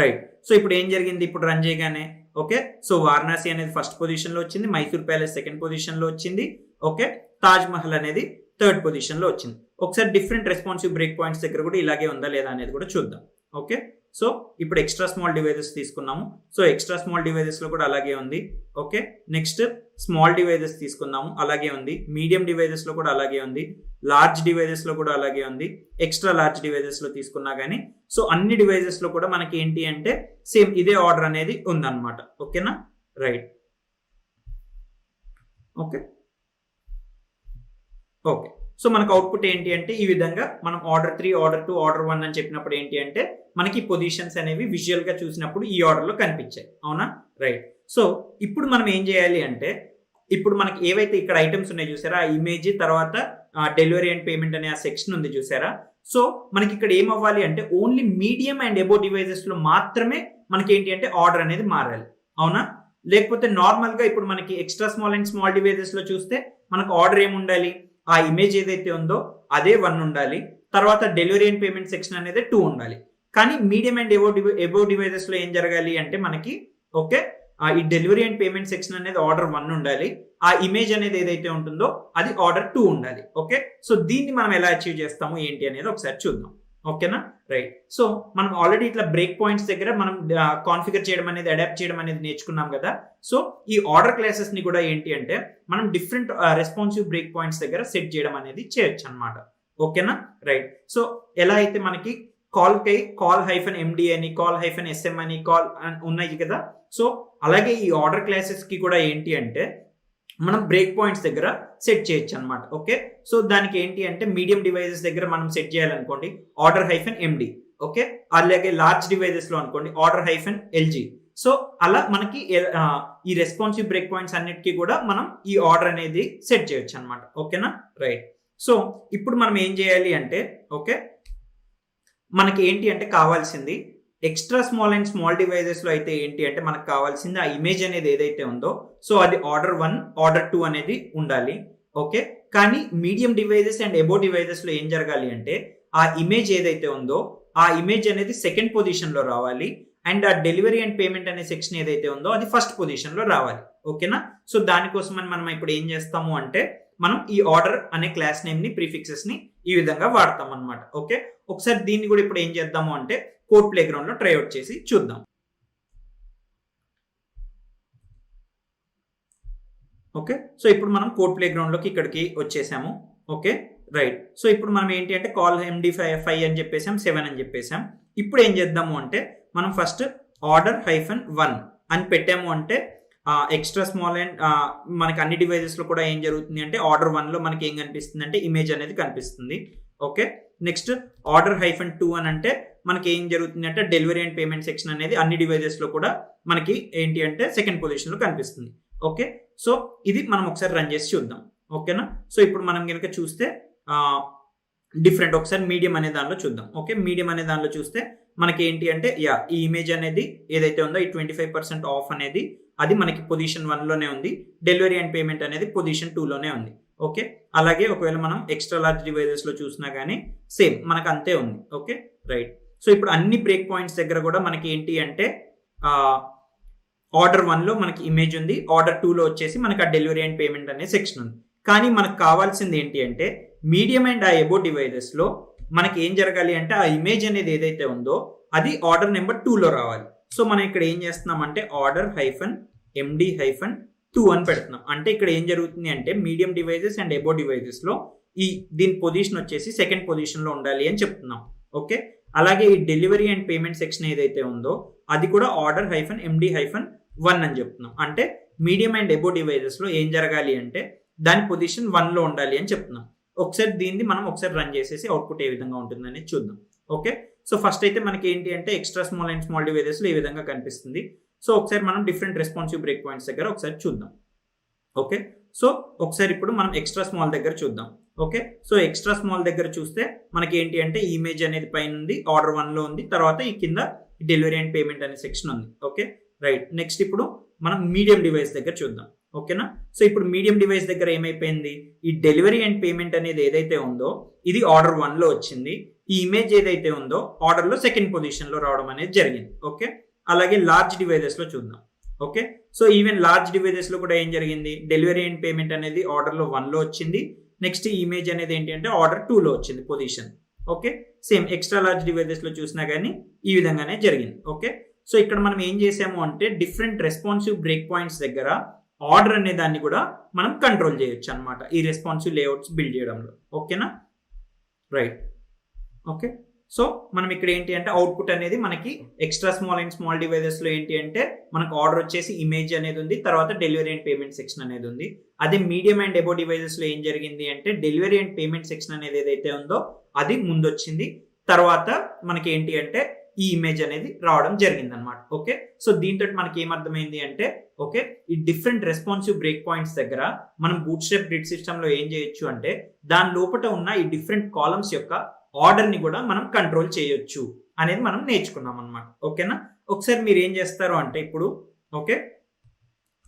రైట్. సో ఇప్పుడు ఏం జరిగింది, ఇప్పుడు రన్ చేయగానే ఓకే, సో వారణాసి అనేది ఫస్ట్ పొజిషన్ లో వచ్చింది, మైసూర్ ప్యాలెస్ 2nd పొజిషన్ లో వచ్చింది. ఓకే, తాజ్ మహల్ అనేది 3rd పొజిషన్ లో వచ్చింది. ఒకసారి డిఫరెంట్ రెస్పాన్సివ్ బ్రేక్ పాయింట్స్ దగ్గర కూడా ఇలాగే ఉందా లేదా అనేది కూడా చూద్దాం. ఓకే, సో ఇప్పుడు ఎక్స్ట్రా స్మాల్ డివైజెస్ తీసుకున్నాము. సో ఎక్స్ట్రా స్మాల్ డివైజెస్ లో కూడా అలాగే ఉంది. ఓకే, నెక్స్ట్ స్మాల్ డివైజెస్ తీసుకున్నాము, అలాగే ఉంది. మీడియం డివైజెస్ లో కూడా అలాగే ఉంది. లార్జ్ డివైజెస్ లో కూడా అలాగే ఉంది. ఎక్స్ట్రా లార్జ్ డివైజెస్ లో తీసుకున్నా గానీ సో అన్ని డివైజెస్ లో కూడా మనకి ఏంటి అంటే సేమ్ ఇదే ఆర్డర్ అనేది ఉందన్నమాట. ఓకేనా, రైట్. ఓకే, ఓకే, సో మనకు అవుట్పుట్ ఏంటి అంటే ఈ విధంగా మనం ఆర్డర్ 3, ఆర్డర్ 2, ఆర్డర్ 1 అని చెప్పినప్పుడు ఏంటి అంటే మనకి పొజిషన్స్ అనేవి విజువల్ గా చూసినప్పుడు ఈ ఆర్డర్ లో కనిపించాయి. అవునా, రైట్. సో ఇప్పుడు మనం ఏం చేయాలి అంటే ఇప్పుడు మనకి ఏవైతే ఇక్కడ ఐటమ్స్ ఉన్నాయి చూసారా, ఆ ఇమేజ్ తర్వాత డెలివరీ అండ్ పేమెంట్ అనే ఆ సెక్షన్ ఉంది చూసారా. సో మనకి ఇక్కడ ఏం అవ్వాలి అంటే only medium and above devices లో మాత్రమే మనకి ఏంటి అంటే ఆర్డర్ అనేది మారాలి, అవునా. లేకపోతే నార్మల్ గా ఇప్పుడు మనకి extra small and small devices లో చూస్తే మనకు ఆర్డర్ ఏమి ఉండాలి, ఆ ఇమేజ్ ఏదైతే ఉందో అదే 1 ఉండాలి, తర్వాత డెలివరీ అండ్ పేమెంట్ సెక్షన్ అనేది 2 ఉండాలి. కానీ మీడియం అండ్ ఎబో డివైజెస్ లో ఏం జరగాలి అంటే మనకి ఓకే ఈ డెలివరీ అండ్ పేమెంట్ సెక్షన్ అనేది ఆర్డర్ 1 ఉండాలి, ఆ ఇమేజ్ అనేది ఏదైతే ఉంటుందో అది ఆర్డర్ 2 ఉండాలి. ఓకే, సో దీన్ని మనం ఎలా అచీవ్ చేస్తాము ఏంటి అనేది ఒకసారి చూద్దాం. ఓకేనా, రైట్. సో మనం ఆల్రెడీ ఇట్లా బ్రేక్ పాయింట్స్ దగ్గర మనం కాన్ఫిగర్ చేయడం అనేది అడాప్ట్ చేయడం అనేది నేర్చుకున్నాం కదా. సో ఈ ఆర్డర్ క్లాసెస్ ని కూడా ఏంటి అంటే మనం డిఫరెంట్ రెస్పాన్సివ్ బ్రేక్ పాయింట్స్ దగ్గర సెట్ చేయడం అనేది చేయొచ్చు అనమాట. ఓకేనా, రైట్. సో ఎలా అయితే మనకి కాల్ హైఫన్ ఎండి అని, కాల్ హైఫన్ ఎస్ఎం అని కాల్ ఉన్నాయి కదా. సో అలాగే ఈ ఆర్డర్ క్లాసెస్ కి కూడా ఏంటి అంటే మనం బ్రేక్ పాయింట్స్ దగ్గర సెట్ చేయొచ్చు అనమాట. ఓకే, సో దానికి ఏంటి అంటే మీడియం డివైజెస్ దగ్గర మనం సెట్ చేయాలనుకోండి ఆర్డర్ హైఫన్ ఎండి, ఓకే. అలాగే లార్జ్ డివైజెస్ లో అనుకోండి ఆర్డర్ హైఫన్ ఎల్జీ. సో అలా మనకి ఈ రెస్పాన్సివ్ బ్రేక్ పాయింట్స్ అన్నిటికీ కూడా మనం ఈ ఆర్డర్ అనేది సెట్ చేయొచ్చు అనమాట. ఓకేనా, రైట్. సో ఇప్పుడు మనం ఏం చేయాలి అంటే ఓకే మనకి ఏంటి అంటే కావాల్సింది extra small and small devices లో అయితే ఏంటి అంటే మనకు కావాల్సింది ఆ ఇమేజ్ అనేది ఏదైతే ఉందో సో అది ఆర్డర్ 1 ఆర్డర్ 2 అనేది ఉండాలి. ఓకే, కానీ medium devices and above devices లో ఏం జరగాలి అంటే ఆ ఇమేజ్ ఏదైతే ఉందో ఆ ఇమేజ్ అనేది సెకండ్ పొజిషన్ లో రావాలి అండ్ ఆ డెలివరీ అండ్ పేమెంట్ అనే సెక్షన్ ఏదైతే ఉందో అది ఫస్ట్ పొజిషన్ లో రావాలి. ఓకేనా, సో దానికోసం మనం ఇప్పుడు ఏం చేస్తాము అంటే మనం ఈ ఆర్డర్ అనే క్లాస్ నేమ్ ని ప్రీఫిక్సెస్ ని ఈ విధంగా వాడతాం అనమాట. ఓకే, ఒకసారి దీన్ని కూడా ఇప్పుడు ఏం చేద్దాము అంటే కోడ్ ప్లే గ్రౌండ్ లో ట్రై అవుట్ చేసి చూద్దాం. ఓకే, సో ఇప్పుడు మనం కోడ్ ప్లే గ్రౌండ్ లోకి ఇక్కడికి వచ్చేసాము. Okay, right. సో ఇప్పుడు మనం ఏంటి అంటే కాల్ MD5 అని చెప్పేసాం, 7 అని చెప్పేసాం. ఇప్పుడు ఏం చేద్దాము అంటే మనం ఫస్ట్ ఆర్డర్ హైఫన్ 1 అని పెట్టాము అంటే ఎక్స్ట్రా స్మాల్ అండ్ మనకి అన్ని డివైజెస్ లో కూడా ఏం జరుగుతుంది అంటే ఆర్డర్ 1 లో మనకి ఏం కనిపిస్తుంది అంటే ఇమేజ్ అనేది కనిపిస్తుంది. ఓకే, నెక్స్ట్ ఆర్డర్ హైఫన్ 2 అని అంటే మనకి ఏం జరుగుతుంది అంటే డెలివరీ అండ్ పేమెంట్ సెక్షన్ అనేది అన్ని డివైజెస్ లో కూడా మనకి ఏంటి అంటే సెకండ్ పొజిషన్ లో కనిపిస్తుంది. ఓకే, సో ఇది మనం ఒకసారి రన్ చేసి చూద్దాం. ఓకేనా, సో ఇప్పుడు మనం కనుక చూస్తే డిఫరెంట్ ఒకసారి మీడియం అనే దానిలో చూద్దాం. ఓకే, మీడియం అనే దానిలో చూస్తే మనకి ఏంటి అంటే ఈ ఇమేజ్ అనేది ఏదైతే ఉందో ఈ 25% ఆఫ్ అనేది అది మనకి పొజిషన్ 1 లోనే ఉంది, డెలివరీ అండ్ పేమెంట్ అనేది పొజిషన్ 2 లోనే ఉంది. ఓకే, అలాగే ఒకవేళ మనం ఎక్స్ట్రా లార్జ్ డివైజెస్ లో చూసినా కానీ సేమ్ మనకు అంతే ఉంది. Okay, right. సో ఇప్పుడు అన్ని బ్రేక్ పాయింట్స్ దగ్గర కూడా మనకి ఏంటి అంటే ఆర్డర్ 1 లో మనకి ఇమేజ్ ఉంది, ఆర్డర్ 2 లో వచ్చేసి మనకి ఆ డెలివరీ అండ్ పేమెంట్ అనే సెక్షన్ ఉంది. కానీ మనకు కావాల్సింది ఏంటి అంటే మీడియం అండ్ ఆ ఎబో డివైజెస్ లో మనకి ఏం జరగాలి అంటే ఆ ఇమేజ్ అనేది ఏదైతే ఉందో అది ఆర్డర్ నెంబర్ 2 లో రావాలి. సో మనం ఇక్కడ ఏం చేస్తున్నాం అంటే ఆర్డర్ హైఫన్ MD హైఫన్ 2 అని పెడుతున్నాం. అంటే ఇక్కడ ఏం జరుగుతుంది అంటే medium devices and above devices లో దీని పొజిషన్ వచ్చేసి సెకండ్ పొజిషన్ లో ఉండాలి అని చెప్తున్నాం. ఓకే, అలాగే ఈ డెలివరీ అండ్ పేమెంట్ సెక్షన్ ఏదైతే ఉందో అది కూడా ఆర్డర్ హైఫన్ MD హైఫన్ 1 అని చెప్తున్నాం. అంటే మీడియం అండ్ ఎబో డివైజెస్ లో ఏం జరగాలి అంటే దాని పొజిషన్ 1 లో ఉండాలి అని చెప్తున్నాం. ఒకసారి దీన్ని మనం ఒకసారి రన్ చేసేసి అవుట్పుట్ ఏ విధంగా ఉంటుందని చూద్దాం. ఓకే, సో ఫస్ట్ అయితే మనకి ఏంటి అంటే extra small and small devices లో ఈ విధంగా కనిపిస్తుంది. సో ఒకసారి మనం డిఫరెంట్ రెస్పాన్సివ్ బ్రేక్ పాయింట్స్ దగ్గర ఒకసారి చూద్దాం. ఓకే, సో ఒకసారి ఇప్పుడు మనం ఎక్స్ట్రా స్మాల్ దగ్గర చూద్దాం. ఓకే, సో ఎక్స్ట్రా స్మాల్ దగ్గర చూస్తే మనకి ఏంటి అంటే ఇమేజ్ అనేది పైన ఉంది, ఆర్డర్ 1 లో ఉంది, తర్వాత ఈ కింద డెలివరీ అండ్ పేమెంట్ అనే సెక్షన్ ఉంది. Okay, right. నెక్స్ట్ ఇప్పుడు మనం మీడియం డివైస్ దగ్గర చూద్దాం. ఓకేనా, సో ఇప్పుడు మీడియం డివైస్ దగ్గర ఏమైపోయింది ఈ డెలివరీ అండ్ పేమెంట్ అనేది ఏదైతే ఉందో ఇది ఆర్డర్ 1 లో వచ్చింది, ఈ ఇమేజ్ ఏదైతే ఉందో ఆర్డర్ లో సెకండ్ పొజిషన్ లో రావడం అనేది జరిగింది. ఓకే, అలాగే లార్జ్ డివైజెస్ లో చూద్దాం. Okay, so even large devices లో కూడా ఏం జరిగింది డెలివరీ అండ్ పేమెంట్ అనేది ఆర్డర్ లో 1 లో వచ్చింది, నెక్స్ట్ ఇమేజ్ అనేది ఏంటి అంటే ఆర్డర్ 2 లో వచ్చింది position. Okay, same extra large devices లో చూసినా కానీ ఈ విధంగానే జరిగింది. ఓకే, సో ఇక్కడ మనం ఏం చేసాము అంటే డిఫరెంట్ రెస్పాన్సివ్ బ్రేక్ పాయింట్స్ దగ్గర ఆర్డర్ అనే దాన్ని కూడా మనం కంట్రోల్ చేయొచ్చు అనమాట ఈ రెస్పాన్సివ్ లేఅవుట్స్ బిల్డ్ చేయడంలో. ఓకేనా, రైట్. ఓకే, సో మనం ఇక్కడ ఏంటి అంటే అవుట్పుట్ అనేది మనకి extra small and small devices లో ఏంటి అంటే మనకు ఆర్డర్ వచ్చేసి ఇమేజ్ అనేది ఉంది, తర్వాత డెలివరీ అండ్ పేమెంట్ సెక్షన్ అనేది ఉంది. అదే మీడియం అండ్ ఎబో డివైజెస్ లో ఏం జరిగింది అంటే డెలివరీ అండ్ పేమెంట్ సెక్షన్ అనేది ఏదైతే ఉందో అది ముందు వచ్చింది, తర్వాత మనకి ఏంటి అంటే ఈ ఇమేజ్ అనేది రావడం జరిగింది అనమాట. ఓకే, సో దీంతో మనకి ఏమర్థమైంది అంటే ఓకే, ఈ డిఫరెంట్ రెస్పాన్సివ్ బ్రేక్ పాయింట్స్ దగ్గర మనం బూట్ స్ట్రాప్ గ్రిడ్ సిస్టమ్ లో ఏం చేయొచ్చు అంటే దాని లోపల ఉన్న ఈ డిఫరెంట్ కాలమ్స్ యొక్క ఆర్డర్ ని కూడా మనం కంట్రోల్ చేయొచ్చు అనేది మనం నేర్చుకున్నాం అనమాట. ఓకేనా, ఒకసారి మీరు ఏం చేస్తారు అంటే ఇప్పుడు ఓకే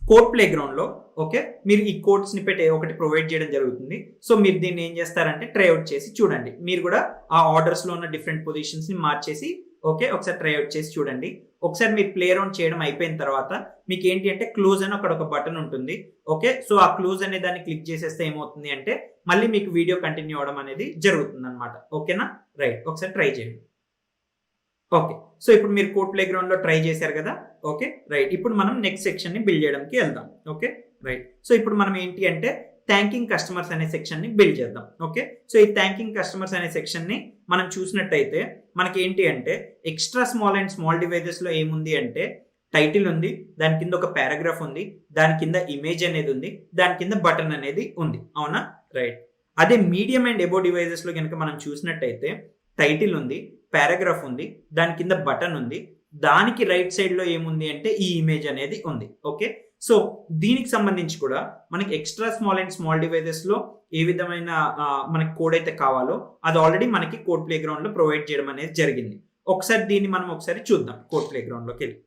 కోడ్ ప్లే గ్రౌండ్ లో ఓకే మీరు ఈ కోడ్ స్నిపెట్ ఒకటి ప్రొవైడ్ చేయడం జరుగుతుంది. సో మీరు దీన్ని ఏం చేస్తారంటే ట్రైఅవుట్ చేసి చూడండి. మీరు కూడా ఆ ఆర్డర్స్ లో ఉన్న డిఫరెంట్ పొజిషన్స్ ని మార్చేసి ఓకే ఒకసారి ట్రైఅవుట్ చేసి చూడండి. ఒకసారి మీరు ప్లే రౌండ్ చేయడం అయిపోయిన తర్వాత మీకు ఏంటి అంటే క్లోజ్ అని అక్కడ ఒక బటన్ ఉంటుంది. ఓకే, సో ఆ క్లోజ్ అనే దాన్ని క్లిక్ చేసేస్తే ఏమవుతుంది అంటే మళ్ళీ మీకు వీడియో కంటిన్యూ అవడం అనేది జరుగుతుంది అనమాట. ఓకేనా, రైట్, ఒకసారి ట్రై చేయండి. ఓకే, సో ఇప్పుడు మీరు కోడ్ ప్లే గ్రౌండ్ లో ట్రై చేశారు కదా. ఓకే, రైట్, ఇప్పుడు మనం నెక్స్ట్ సెక్షన్ ని బిల్డ్ చేయడానికి వెళ్దాం. ఓకే, రైట్, సో ఇప్పుడు మనం ఏంటి అంటే థ్యాంకింగ్ కస్టమర్స్ అనే సెక్షన్ ని బిల్డ్ చేద్దాం. ఓకే, సో ఈ థ్యాంకింగ్ కస్టమర్స్ అనే సెక్షన్ ని మనం చూసినట్టయితే మనకి ఏంటి అంటే extra small and small devices లో ఏముంది అంటే టైటిల్ ఉంది, దాని కింద ఒక పారాగ్రాఫ్ ఉంది, దాని కింద ఇమేజ్ అనేది ఉంది, దాని కింద బటన్ అనేది ఉంది. అవునా, రైట్. అదే మీడియం అండ్ ఎబో డివైజెస్ లో కనుక మనం చూసినట్టయితే టైటిల్ ఉంది, పారాగ్రాఫ్ ఉంది, దాని కింద బటన్ ఉంది, దానికి రైట్ సైడ్ లో ఏముంది అంటే ఈ ఇమేజ్ అనేది ఉంది. ఓకే, సో దీనికి సంబంధించి కూడా మనకి extra small and small devices లో ఏ విధమైన మనకి కోడ్ అయితే కావాలో అది ఆల్రెడీ మనకి కోడ్ ప్లే గ్రౌండ్ లో ప్రొవైడ్ చేయడం అనేది జరిగింది. ఒకసారి దీన్ని మనం ఒకసారి చూద్దాం కోడ్ ప్లే గ్రౌండ్ లోకి వెళ్ళి.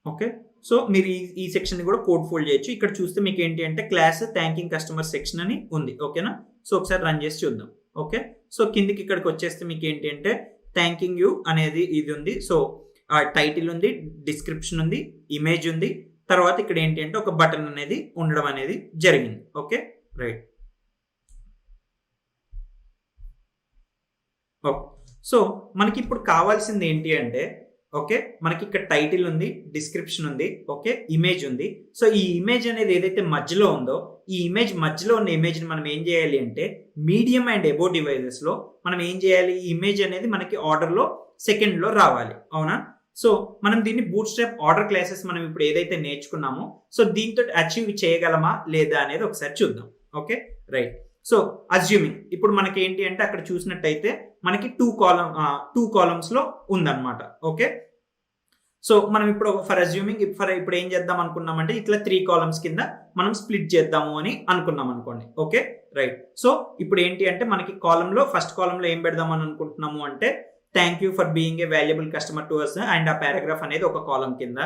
ఓకే, సో మీరు ఈ సెక్షన్ ని కూడా కోడ్ ఫోల్డ్ చేయొచ్చు. ఇక్కడ చూస్తే మీకు ఏంటి అంటే క్లాస్ థ్యాంకింగ్ కస్టమర్ సెక్షన్ అని ఉంది. ఓకేనా, సో ఒకసారి రన్ చేసి చూద్దాం. ఓకే, సో కిందికి ఇక్కడికి వచ్చేస్తే మీకు ఏంటి అంటే థ్యాంకింగ్ యూ అనేది ఇది ఉంది. సో టైటిల్ ఉంది, డిస్క్రిప్షన్ ఉంది, ఇమేజ్ ఉంది, తర్వాత ఇక్కడ ఏంటి అంటే ఒక బటన్ అనేది ఉండడం అనేది జరిగింది. Okay, right. ఓకే, సో మనకి ఇప్పుడు కావాల్సింది ఏంటి అంటే ఓకే మనకి ఇక్కడ టైటిల్ ఉంది, డిస్క్రిప్షన్ ఉంది, ఓకే ఇమేజ్ ఉంది. సో ఈ ఇమేజ్ అనేది ఏదైతే మధ్యలో ఉందో ఈ ఇమేజ్ మధ్యలో ఉన్న ఇమేజ్ ని మనం ఏం చేయాలి అంటే మీడియం అండ్ ఎబో డివైజెస్ లో మనం ఏం చేయాలి, ఈ ఇమేజ్ అనేది మనకి ఆర్డర్ లో సెకండ్ లో రావాలి. అవునా, సో మనం దీన్ని బూట్ స్ట్రాప్ ఆర్డర్ క్లాసెస్ మనం ఇప్పుడు ఏదైతే నేర్చుకున్నామో సో దీంతో అచీవ్ చేయగలమా లేదా అనేది ఒకసారి చూద్దాం. Okay, right. సో అజ్యూమింగ్ ఇప్పుడు మనకి ఏంటి అంటే అక్కడ చూసినట్టయితే మనకి టూ కాలమ్స్ లో ఉందన్నమాట. ఓకే, సో మనం ఇప్పుడు ఫర్ అజ్యూమింగ్ ఇప్పుడు ఏం చేద్దాం అనుకున్నామంటే ఇట్లా 3 కాలమ్స్ కింద మనం స్ప్లిట్ చేద్దాము అని అనుకున్నాం అనుకోండి. Okay, right. సో ఇప్పుడు ఏంటి అంటే మనకి కాలంలో ఫస్ట్ కాలంలో ఏం పెడదాం అని అనుకుంటున్నాము అంటే thank you for being a valuable customer to us and ఆ పారాగ్రాఫ్ అనేది ఒక కాలం కింద,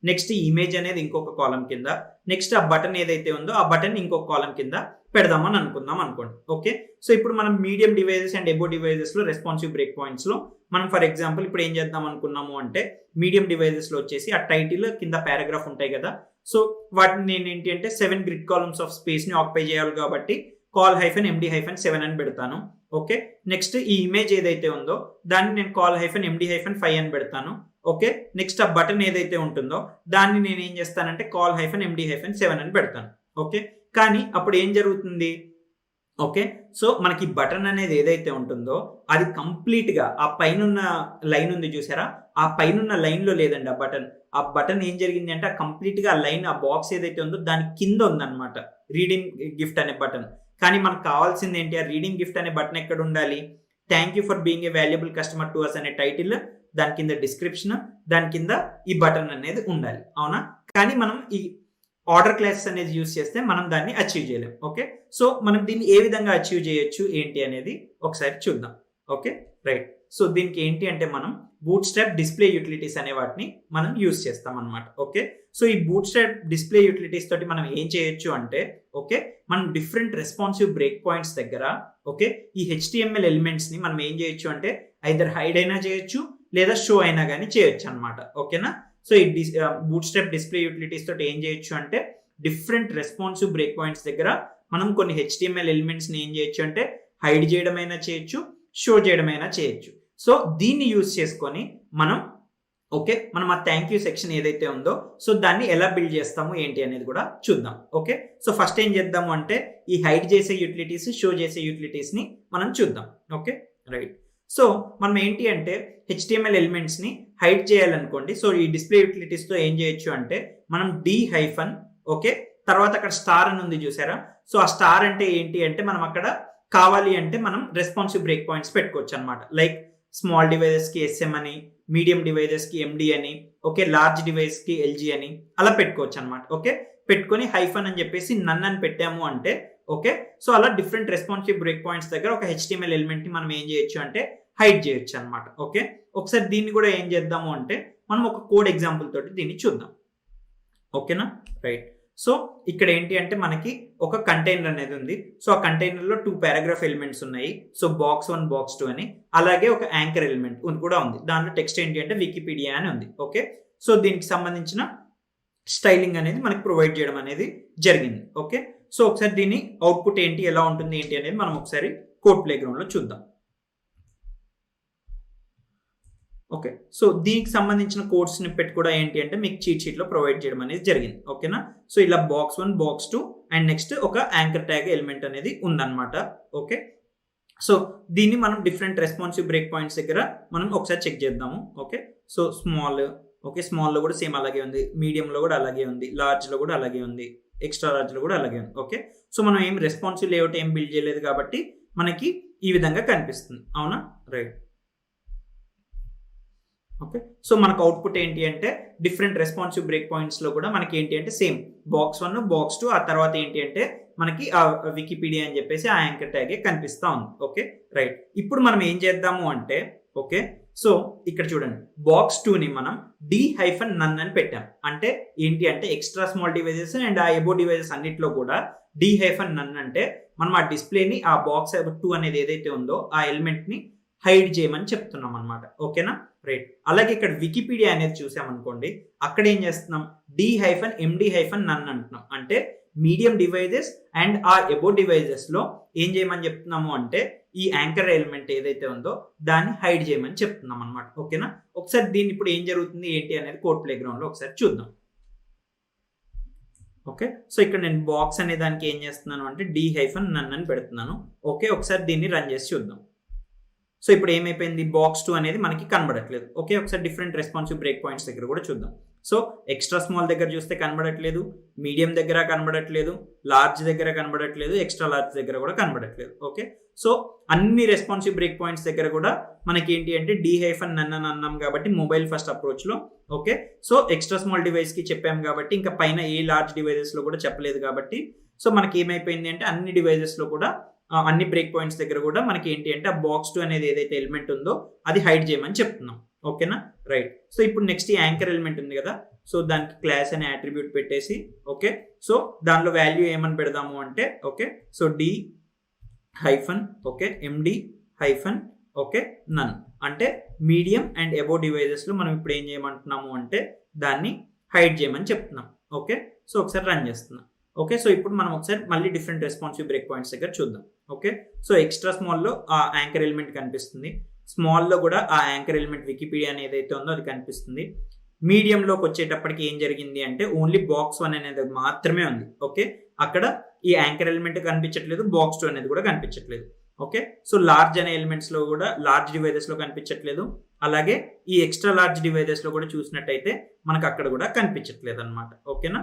నెక్స్ట్ ఇమేజ్ అనేది ఇంకొక కాలం కింద, నెక్స్ట్ ఆ బటన్ ఏదైతే ఉందో ఆ బటన్ ఇంకొక కాలం కింద పెడదామని అనుకుందాం అనుకోండి. ఓకే, సో ఇప్పుడు మనం medium devices and above devices లో రెస్పాన్సివ్ బ్రేక్ పాయింట్స్ లో మనం ఫర్ ఎగ్జాంపుల్ ఇప్పుడు ఏం చేద్దాం అనుకున్నాము అంటే మీడియం డివైజెస్ లో వచ్చేసి ఆ టైటిల్ కింద పారాగ్రాఫ్ ఉంటాయి కదా. సో వాటిని నేను ఏంటి అంటే 7 గ్రిడ్ కాలమ్స్ ఆఫ్ స్పేస్ ని ఆక్యుపై చేయాలి కాబట్టి call-md-7 అని పెడతాను. ఓకే, నెక్స్ట్ ఈ ఇమేజ్ ఏదైతే ఉందో దాన్ని నేను call-md-5 అని పెడతాను. ఓకే, నెక్స్ట్ ఆ బటన్ ఏదైతే ఉంటుందో దాన్ని నేను ఏం చేస్తానంటే call-md-7 అని పెడతాను. ఓకే, కానీ అప్పుడు ఏం జరుగుతుంది, ఓకే సో మనకి బటన్ అనేది ఏదైతే ఉంటుందో అది కంప్లీట్ గా ఆ పైన లైన్ ఉంది చూసారా, ఆ పైన లైన్ లో లేదండి ఆ బటన్ ఏం జరిగింది అంటే కంప్లీట్ గా లైన్ ఆ బాక్స్ ఏదైతే ఉందో దాని కింద ఉందన్నమాట రీడింగ్ గిఫ్ట్ అనే బటన్. కానీ మనకు కావాల్సింది ఏంటి, ఆ రీడింగ్ గిఫ్ట్ అనే బటన్ ఎక్కడ ఉండాలి, thank you for being a valuable customer to us అనే టైటిల్, దాని కింద డిస్క్రిప్షన్, దాని కింద ఈ బటన్ అనేది ఉండాలి. అవునా, కానీ మనం ఈ ఆర్డర్ క్లాసెస్ అనేది యూజ్ చేస్తే మనం దాన్ని అచీవ్ చేయలేం. ఓకే, సో మనం దీన్ని ఏ విధంగా అచీవ్ చేయొచ్చు ఏంటి అనేది ఒకసారి చూద్దాం. Okay, right. సో దీనికి ఏంటి అంటే మనం బూట్ స్ట్రాప్ డిస్ప్లే యూటిలిటీస్ అనే వాటిని మనం యూజ్ చేస్తాం అనమాట. ఓకే, సో ఈ బూట్ స్ట్రాప్ డిస్ప్లే యూటిలిటీస్ తోటి మనం ఏం చేయొచ్చు అంటే ఓకే మనం డిఫరెంట్ రెస్పాన్సివ్ బ్రేక్ పాయింట్స్ దగ్గర ఓకే ఈ HTML ఎలిమెంట్స్ ని మనం ఏం చేయొచ్చు అంటే ఐదర్ హైడ్ అయినా చేయొచ్చు లేదా షో అయినా కానీ చేయొచ్చు అనమాట. ఓకేనా, సో ఈ బూట్ స్ట్రాప్ డిస్ప్లే యూటిలిటీస్ తోటి ఏం చేయొచ్చు అంటే డిఫరెంట్ రెస్పాన్సివ్ బ్రేక్ పాయింట్స్ దగ్గర మనం కొన్ని HTML ఎలిమెంట్స్ ని ఏం చేయొచ్చు అంటే హైడ్ చేయడమైనా చేయొచ్చు, షో చేయడమైనా చేయొచ్చు. సో దీన్ని యూజ్ చేసుకొని మనం ఓకే మనం ఆ థ్యాంక్ యూ సెక్షన్ ఏదైతే ఉందో సో దాన్ని ఎలా బిల్డ్ చేస్తాము ఏంటి అనేది కూడా చూద్దాం. ఓకే, సో ఫస్ట్ ఏం చేద్దాము అంటే ఈ హైడ్ చేసే యూటిలిటీస్, షో చేసే యూటిలిటీస్ ని మనం చూద్దాం. Okay, right. సో మనం ఏంటి అంటే HTML ఎలిమెంట్స్ ని హైడ్ చేయాలనుకోండి. సో ఈ డిస్ప్లే యూటిలిటీస్ తో ఏం చేయొచ్చు అంటే మనం D- ఓకే తర్వాత అక్కడ స్టార్ అని ఉంది చూసారా, సో ఆ స్టార్ అంటే ఏంటి అంటే మనం అక్కడ కావాలి అంటే మనం రెస్పాన్సివ్ బ్రేక్ పాయింట్స్ పెట్టుకోవచ్చు అనమాట. లైక్ స్మాల్ డివైజెస్ కి SM అని, మీడియం డివైజెస్ కి ఎండి అని, ఓకే, లార్జ్ డివైస్ కి ఎల్జీ అని అలా పెట్టుకోవచ్చు అనమాట. ఓకే, పెట్టుకొని హైఫన్ అని చెప్పేసి నన్ అని పెట్టాము అంటే ఓకే, సో అలా డిఫరెంట్ రెస్పాన్సివ్ బ్రేక్ పాయింట్స్ దగ్గర ఒక HTML ఎలిమెంట్ ని మనం ఏం చేయొచ్చు అంటే హైడ్ చేయొచ్చు అనమాట. ఓకే, ఒకసారి దీన్ని కూడా ఏం చేద్దాము అంటే మనం ఒక కోడ్ ఎగ్జాంపుల్ తోటి దీన్ని చూద్దాం. ఓకేనా, రైట్. సో ఇక్కడ ఏంటి అంటే మనకి ఒక కంటైనర్ అనేది ఉంది. సో ఆ కంటైనర్ లో 2 పారాగ్రాఫ్ ఎలిమెంట్స్ ఉన్నాయి. సో box1 box2 అని, అలాగే ఒక యాంకర్ ఎలిమెంట్ కూడా ఉంది. దాంట్లో టెక్స్ట్ ఏంటి అంటే వికీపీడియా అని ఉంది. ఓకే, సో దీనికి సంబంధించిన స్టైలింగ్ అనేది మనకి ప్రొవైడ్ చేయడం అనేది జరిగింది. ఓకే, సో ఒకసారి దీని అవుట్పుట్ ఏంటి, ఎలా ఉంటుంది ఏంటి అనేది మనం ఒకసారి కోడ్ ప్లే గ్రౌండ్ లో చూద్దాం. ఓకే, సో దీనికి సంబంధించిన కోడ్ స్నిప్పెట్ కూడా ఏంటి అంటే మీకు చీట్ షీట్ లో ప్రొవైడ్ చేయడం అనేది జరిగింది. ఓకేనా, సో ఇలా box1 box2 అండ్ నెక్స్ట్ ఒక యాంకర్ ట్యాగ్ ఎలిమెంట్ అనేది ఉందన్నమాట. ఓకే, సో దీన్ని మనం డిఫరెంట్ రెస్పాన్సివ్ బ్రేక్ పాయింట్స్ దగ్గర మనం ఒకసారి చెక్ చేద్దాము. Okay, so small, okay, small లో కూడా సేమ్ అలాగే ఉంది, మీడియం లో కూడా అలాగే ఉంది, లార్జ్ లో కూడా అలాగే ఉంది, ఎక్స్ట్రా లార్జ్ లో కూడా అలాగే ఉంది. ఓకే, సో మనం ఏం రెస్పాన్సివ్ లేఅవుట్ ఏం బిల్డ్ చేయలేదు కాబట్టి మనకి ఈ విధంగా కనిపిస్తుంది. అవునా, రైట్. ఓకే, సో మనకు అవుట్పుట్ ఏంటి అంటే డిఫరెంట్ రెస్పాన్సివ్ బ్రేక్ పాయింట్స్ లో కూడా మనకి ఏంటి అంటే సేమ్ box1 box2, ఆ తర్వాత ఏంటి అంటే మనకి ఆ వికీపీడియా అని చెప్పేసి ఆ యాంకర్ ట్యాగే కనిపిస్తా ఉంది. Okay, right. ఇప్పుడు మనం ఏం చేద్దాము అంటే ఓకే, సో ఇక్కడ చూడండి box2 ని మనం d-none అని పెట్టాం. అంటే ఏంటి అంటే ఎక్స్ట్రా స్మాల్ డివైజెస్ అండ్ ఆ ఎబో డివైజెస్ అన్నిట్లో కూడా d-none అంటే మనం ఆ డిస్ప్లేని ఆ box2 అనేది ఏదైతే ఉందో ఆ ఎలిమెంట్ ని హైడ్ చేయమని చెప్తున్నాం అనమాట. ఓకేనా, రైట్. అలాగే ఇక్కడ వికీపీడియా అనేది చూసామనుకోండి, అక్కడ ఏం చేస్తున్నాం d-md-none అంటున్నాం. అంటే మీడియం డివైజెస్ అండ్ ఆ ఎబో డివైజెస్ లో ఏం చేయమని చెప్తున్నాము అంటే ఈ యాంకర్ ఎలిమెంట్ ఏదైతే ఉందో దాన్ని హైడ్ చేయమని చెప్తున్నాం అనమాట. ఓకేనా, ఒకసారి దీన్ని ఇప్పుడు ఏం జరుగుతుంది ఏంటి అనేది కోడ్ ప్లే గ్రౌండ్ లో ఒకసారి చూద్దాం. ఓకే, సో ఇక్కడ నేను బాక్స్ అనే దానికి ఏం చేస్తున్నాను అంటే d-none అని పెడుతున్నాను. ఓకే, ఒకసారి దీన్ని రన్ చేసి చూద్దాం. సో ఇప్పుడు ఏమైపోయింది, box2 అనేది మనకి కనబడట్లేదు. ఓకే, ఒకసారి డిఫరెంట్ రెస్పాన్సివ్ బ్రేక్ పాయింట్స్ దగ్గర కూడా చూద్దాం. సో ఎక్స్ట్రా స్మాల్ దగ్గర చూస్తే కనబడట్లేదు, మీడియం దగ్గర కనబడట్లేదు, లార్జ్ దగ్గర కనబడట్లేదు, ఎక్స్ట్రా లార్జ్ దగ్గర కూడా కనబడట్లేదు. ఓకే, సో అన్ని రెస్పాన్సివ్ బ్రేక్ పాయింట్స్ దగ్గర కూడా మనకి ఏంటి అంటే d-none అని అన్నాం కాబట్టి మొబైల్ ఫస్ట్ అప్రోచ్ లో. Okay, so extra small device కి చెప్పాం కాబట్టి ఇంకా పైన ఏ లార్జ్ డివైజెస్ లో కూడా చెప్పలేదు కాబట్టి సో మనకి ఏమైపోయింది అంటే అన్ని డివైజెస్ లో కూడా అన్ని బ్రేక్ పాయింట్స్ దగ్గర కూడా మనకి ఏంటి అంటే ఆ box2 అనేది ఏదైతే ఎలిమెంట్ ఉందో అది హైడ్ చేయమని చెప్తున్నాం. ఓకేనా, రైట్. సో ఇప్పుడు నెక్స్ట్ ఈ యాంకర్ ఎలిమెంట్ ఉంది కదా, సో దానికి క్లాస్ అనే అట్రిబ్యూట్ పెట్టేసి ఓకే, సో దానిలో వాల్యూ ఏమని పెడదాము అంటే ఓకే, సో d-md-none అంటే మీడియం అండ్ ఎబో డివైజెస్ లో మనం ఇప్పుడు ఏం చేయమంటున్నాము అంటే దాన్ని హైడ్ చేయమని చెప్తున్నాం. ఓకే, సో ఒకసారి రన్ చేస్తున్నాం. ఓకే, సో ఇప్పుడు మనం ఒకసారి మళ్ళీ డిఫరెంట్ రెస్పాన్సివ్ బ్రేక్ పాయింట్స్ దగ్గర చూద్దాం. ఓకే, సో ఎక్స్ట్రా స్మాల్ లో ఆ యాంకర్ ఎలిమెంట్ కనిపిస్తుంది, స్మాల్ లో కూడా ఆ యాంకర్ ఎలిమెంట్ వికీపీడియా అని ఏదైతే ఉందో అది కనిపిస్తుంది. మీడియం లోకి వచ్చేటప్పటికి ఏం జరిగింది అంటే ఓన్లీ box1 అనేది మాత్రమే ఉంది. ఓకే, అక్కడ ఈ యాంకర్ ఎలిమెంట్ కనిపించట్లేదు, box2 అనేది కూడా కనిపించట్లేదు. ఓకే, సో లార్జ్ అనే ఎలిమెంట్స్ లో కూడా లార్జ్ డివైజెస్ లో కనిపించట్లేదు, అలాగే ఈ ఎక్స్ట్రా లార్జ్ డివైజెస్ లో కూడా చూసినట్టయితే మనకు అక్కడ కూడా కనిపించట్లేదు అనమాట. ఓకేనా,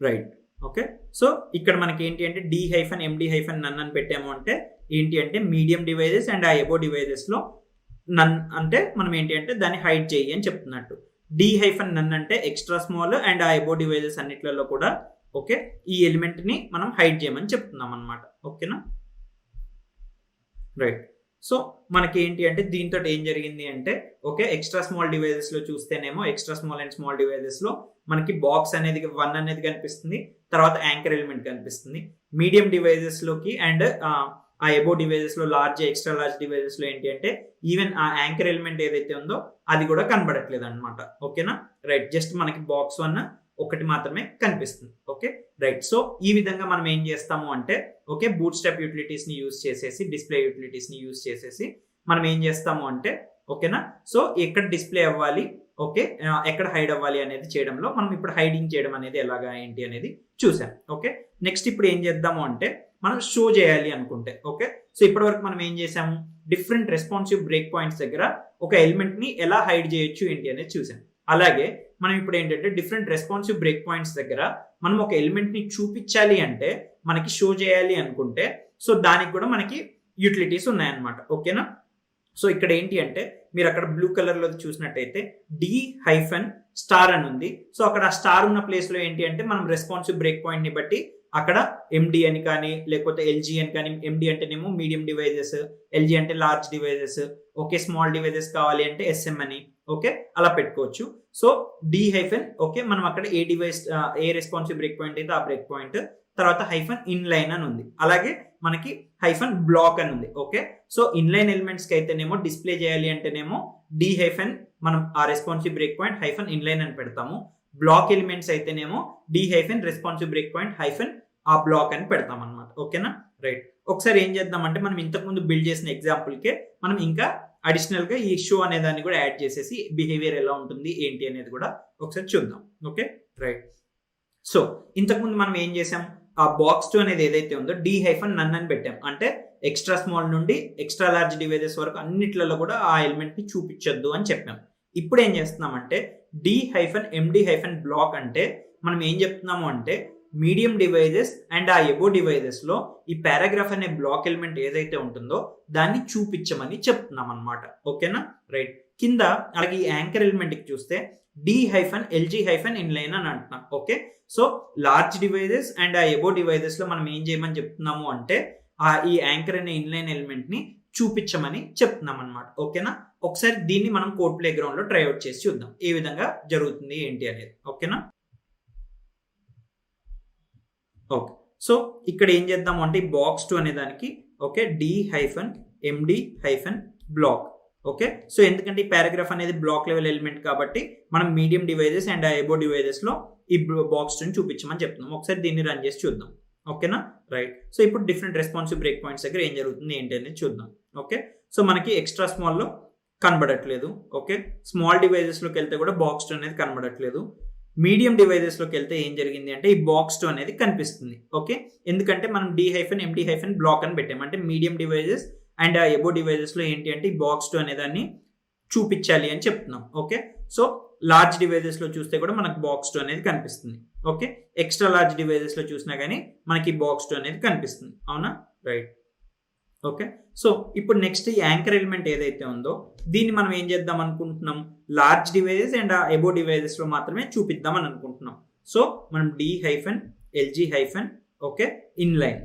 రైట్. ఓకే, సో ఇక్కడ మనకి ఏంటి అంటే d-md-none అని పెట్టాము అంటే ఏంటి అంటే మీడియం డివైజెస్ అండ్ ఆ ఎబో డివైజెస్ లో నన్ అంటే మనం ఏంటి అంటే దాన్ని హైడ్ చేయి అని చెప్తున్నట్టు. d-none అంటే ఎక్స్ట్రా స్మాల్ అండ్ ఆ ఎబో డివైజెస్ అన్నిట్లలో కూడా ఓకే ఈ ఎలిమెంట్ ని మనం హైడ్ చేయమని చెప్తున్నాం అనమాట. ఓకేనా, రైట్. సో మనకి ఏంటి అంటే దీంతో ఏం జరిగింది అంటే ఓకే ఎక్స్ట్రా స్మాల్ డివైజెస్ లో చూస్తేనేమో extra small and small devices లో మనకి బాక్స్ అనేది 1 అనేది కనిపిస్తుంది, తర్వాత యాంకర్ ఎలిమెంట్ కనిపిస్తుంది. మీడియం డివైజెస్ లోకి అండ్ ఆ ఎబో డివైజెస్ లో లార్జ్ ఎక్స్ట్రా లార్జ్ డివైజెస్ లో ఏంటి అంటే ఈవెన్ ఆ యాంకర్ ఎలిమెంట్ ఏదైతే ఉందో అది కూడా కనబడట్లేదు అనమాట. ఓకేనా, రైట్. జస్ట్ మనకి box1 ఒకటి మాత్రమే కనిపిస్తుంది. Okay, right. సో ఈ విధంగా మనం ఏం చేస్తాము అంటే ఓకే బూట్ స్ట్రాప్ యూటిలిటీస్ ని యూజ్ చేసేసి డిస్ప్లే యూటిలిటీస్ ని యూజ్ చేసేసి మనం ఏం చేస్తాము అంటే ఓకేనా, సో ఎక్కడ డిస్ప్లే అవ్వాలి, ఓకే ఎక్కడ హైడ్ అవ్వాలి అనేది చేయడంలో మనం ఇప్పుడు హైడింగ్ చేయడం అనేది ఎలాగా ఏంటి అనేది చూసాం. ఓకే, నెక్స్ట్ ఇప్పుడు ఏం చేద్దాము అంటే మనం షో చేయాలి అనుకుంటే ఓకే, సో ఇప్పటి వరకు మనం ఏం చేసాము డిఫరెంట్ రెస్పాన్సివ్ బ్రేక్ పాయింట్స్ దగ్గర ఒక ఎలిమెంట్ ని ఎలా హైడ్ చేయొచ్చు ఏంటి అనేది చూసాం. అలాగే మనం ఇప్పుడు ఏంటంటే డిఫరెంట్ రెస్పాన్సివ్ బ్రేక్ పాయింట్స్ దగ్గర మనం ఒక ఎలిమెంట్ ని చూపించాలి అంటే మనకి షో చేయాలి అనుకుంటే సో దానికి కూడా మనకి యూటిలిటీస్ ఉన్నాయన్నమాట. ఓకేనా, సో ఇక్కడ ఏంటి అంటే మీరు అక్కడ బ్లూ కలర్ లో చూసినట్టయితే డి హైఫన్ స్టార్ అని ఉంది. సో అక్కడ స్టార్ ఉన్న ప్లేస్ లో ఏంటి అంటే మనం రెస్పాన్సివ్ బ్రేక్ పాయింట్ ని బట్టి అక్కడ ఎండి అని కానీ లేకపోతే ఎల్జీ అని కానీ, ఎండి అంటేనేమో మీడియం డివైజెస్, ఎల్జీ అంటే large devices, okay small devices కావాలి అంటే ఎస్ఎం అని, ఓకే అలా పెట్టుకోవచ్చు. సో డి హైఫన్ ఓకే మనం అక్కడ ఏ డివైస్ ఏ రెస్పాన్సివ్ బ్రేక్ పాయింట్ అయితే ఆ బ్రేక్ పాయింట్, తర్వాత హైఫన్ ఇన్లైన్ అని ఉంది, అలాగే మనకి హైఫన్ బ్లాక్ అని ఉంది. ఓకే సో ఇన్లైన్ ఎలిమెంట్స్ కి అయితేనేమో డిస్ప్లే చేయాలి అంటేనేమో డి హైఫన్ మనం ఆ responsive break point hyphen inline అని పెడతాము. బ్లాక్ ఎలిమెంట్స్ అయితేనేమో D hyphen responsive break point hyphen ఆ బ్లాక్ అని పెడతాం అనమాట. ఓకేనా రైట్. ఒకసారి ఏం చేద్దామంటే మనం ఇంతకు ముందు బిల్డ్ చేసిన ఎగ్జాంపుల్ కే మనం ఇంకా అడిషనల్ గా ఈ షో అనే దాన్ని కూడా యాడ్ చేసేసి బిహేవియర్ ఎలా ఉంటుంది ఏంటి అనేది కూడా ఒకసారి చూద్దాం. Okay right. సో ఇంతకుముందు మనం ఏం చేసాం, ఆ బాక్స్ 2 అనేది ఏదైతే ఉందో డి హైఫన్ నన్ అని పెట్టాం. అంటే ఎక్స్ట్రా స్మాల్ నుండి ఎక్స్ట్రా లార్జ్ డివైజెస్ వరకు అన్నిట్లలో కూడా ఆ ఎలిమెంట్ ని చూపించొద్దు అని చెప్పాం. ఇప్పుడు ఏం చేస్తున్నామంటే D hyphen MD hyphen black అంటే మనం ఏం చెప్తున్నాము అంటే మీడియం డివైజెస్ అండ్ ఆ ఎబో డివైజెస్ లో ఈ పారాగ్రాఫ్ అనే బ్లాక్ ఎలిమెంట్ ఏదైతే ఉంటుందో దాన్ని చూపించమని చెప్తున్నాం అనమాట. ఓకేనా రైట్. కింద అలాగే ఈ యాంకర్ ఎలిమెంట్ కి చూస్తే D hyphen LG hyphen inline అని అంటున్నాం. Okay so large devices and ఆ ఎబో డివైజెస్ లో మనం ఏం చేయమని చెప్తున్నాము అంటే ఈ యాంకర్ అనే ఇన్లైన్ ఎలిమెంట్ ని చూపించమని చెప్తున్నాం అనమాట. ఓకేనా ఒకసారి దీన్ని మనం కోడ్ ప్లే గ్రౌండ్ లో ట్రై అవుట్ చేసి చూద్దాం ఏ విధంగా జరుగుతుంది ఏంటి అనేది. ఓకేనా ఓకే సో ఇక్కడ ఏం చేద్దాము అంటే బాక్స్ 2 అనే దానికి okay D hyphen MD hyphen black. Okay so ఎందుకంటే ఈ పారాగ్రాఫ్ అనేది బ్లాక్ లెవెల్ ఎలిమెంట్ కాబట్టి మనం medium devices and above devices లో ఈ బాక్స్ 2 ని చూపించమని చెప్తున్నాం. ఒకసారి దీన్ని రన్ చేసి చూద్దాం. ఓకేనా రైట్. సో ఇప్పుడు డిఫరెంట్ రెస్పాన్సివ్ బ్రేక్ పాయింట్స్ దగ్గర ఏం జరుగుతుంది ఏంటి అనేది చూద్దాం. ఓకే సో మనకి ఎక్స్ట్రా స్మాల్ లో కనబడట్లేదు. ఓకే స్మాల్ డివైజెస్ లోకి వెళ్తే కూడా బాక్స్ 2 అనేది కనబడట్లేదు. మీడియం డివైజెస్ లోకి వెళ్తే ఏం జరిగింది అంటే ఈ బాక్స్ 2 అనేది కనిపిస్తుంది. ఓకే ఎందుకంటే మనం D hyphen MD hyphen black అని పెట్టాం. అంటే మీడియం డివైజెస్ అండ్ ఆ ఎబో డివైజెస్ లో ఏంటి అంటే ఈ బాక్స్ 2 అనే దాన్ని చూపించాలి అని చెప్తున్నాం. ఓకే సో లార్జ్ డివైజెస్ లో చూస్తే కూడా మనకు బాక్స్ 2 అనేది కనిపిస్తుంది. ఓకే ఎక్స్ట్రా లార్జ్ డివైజెస్ లో చూసినా కానీ మనకి బాక్స్ 2 అనేది కనిపిస్తుంది. అవునా రైట్. ఓకే సో ఇప్పుడు నెక్స్ట్ ఈ యాంకర్ ఎలిమెంట్ ఏదైతే ఉందో దీన్ని మనం ఏం చేద్దాం అనుకుంటున్నాం, లార్జ్ డివైజెస్ అండ్ ఆ ఎబో డివైజెస్ లో మాత్రమే చూపిద్దాం అని అనుకుంటున్నాం. సో మనం D hyphen LG hyphen okay inline,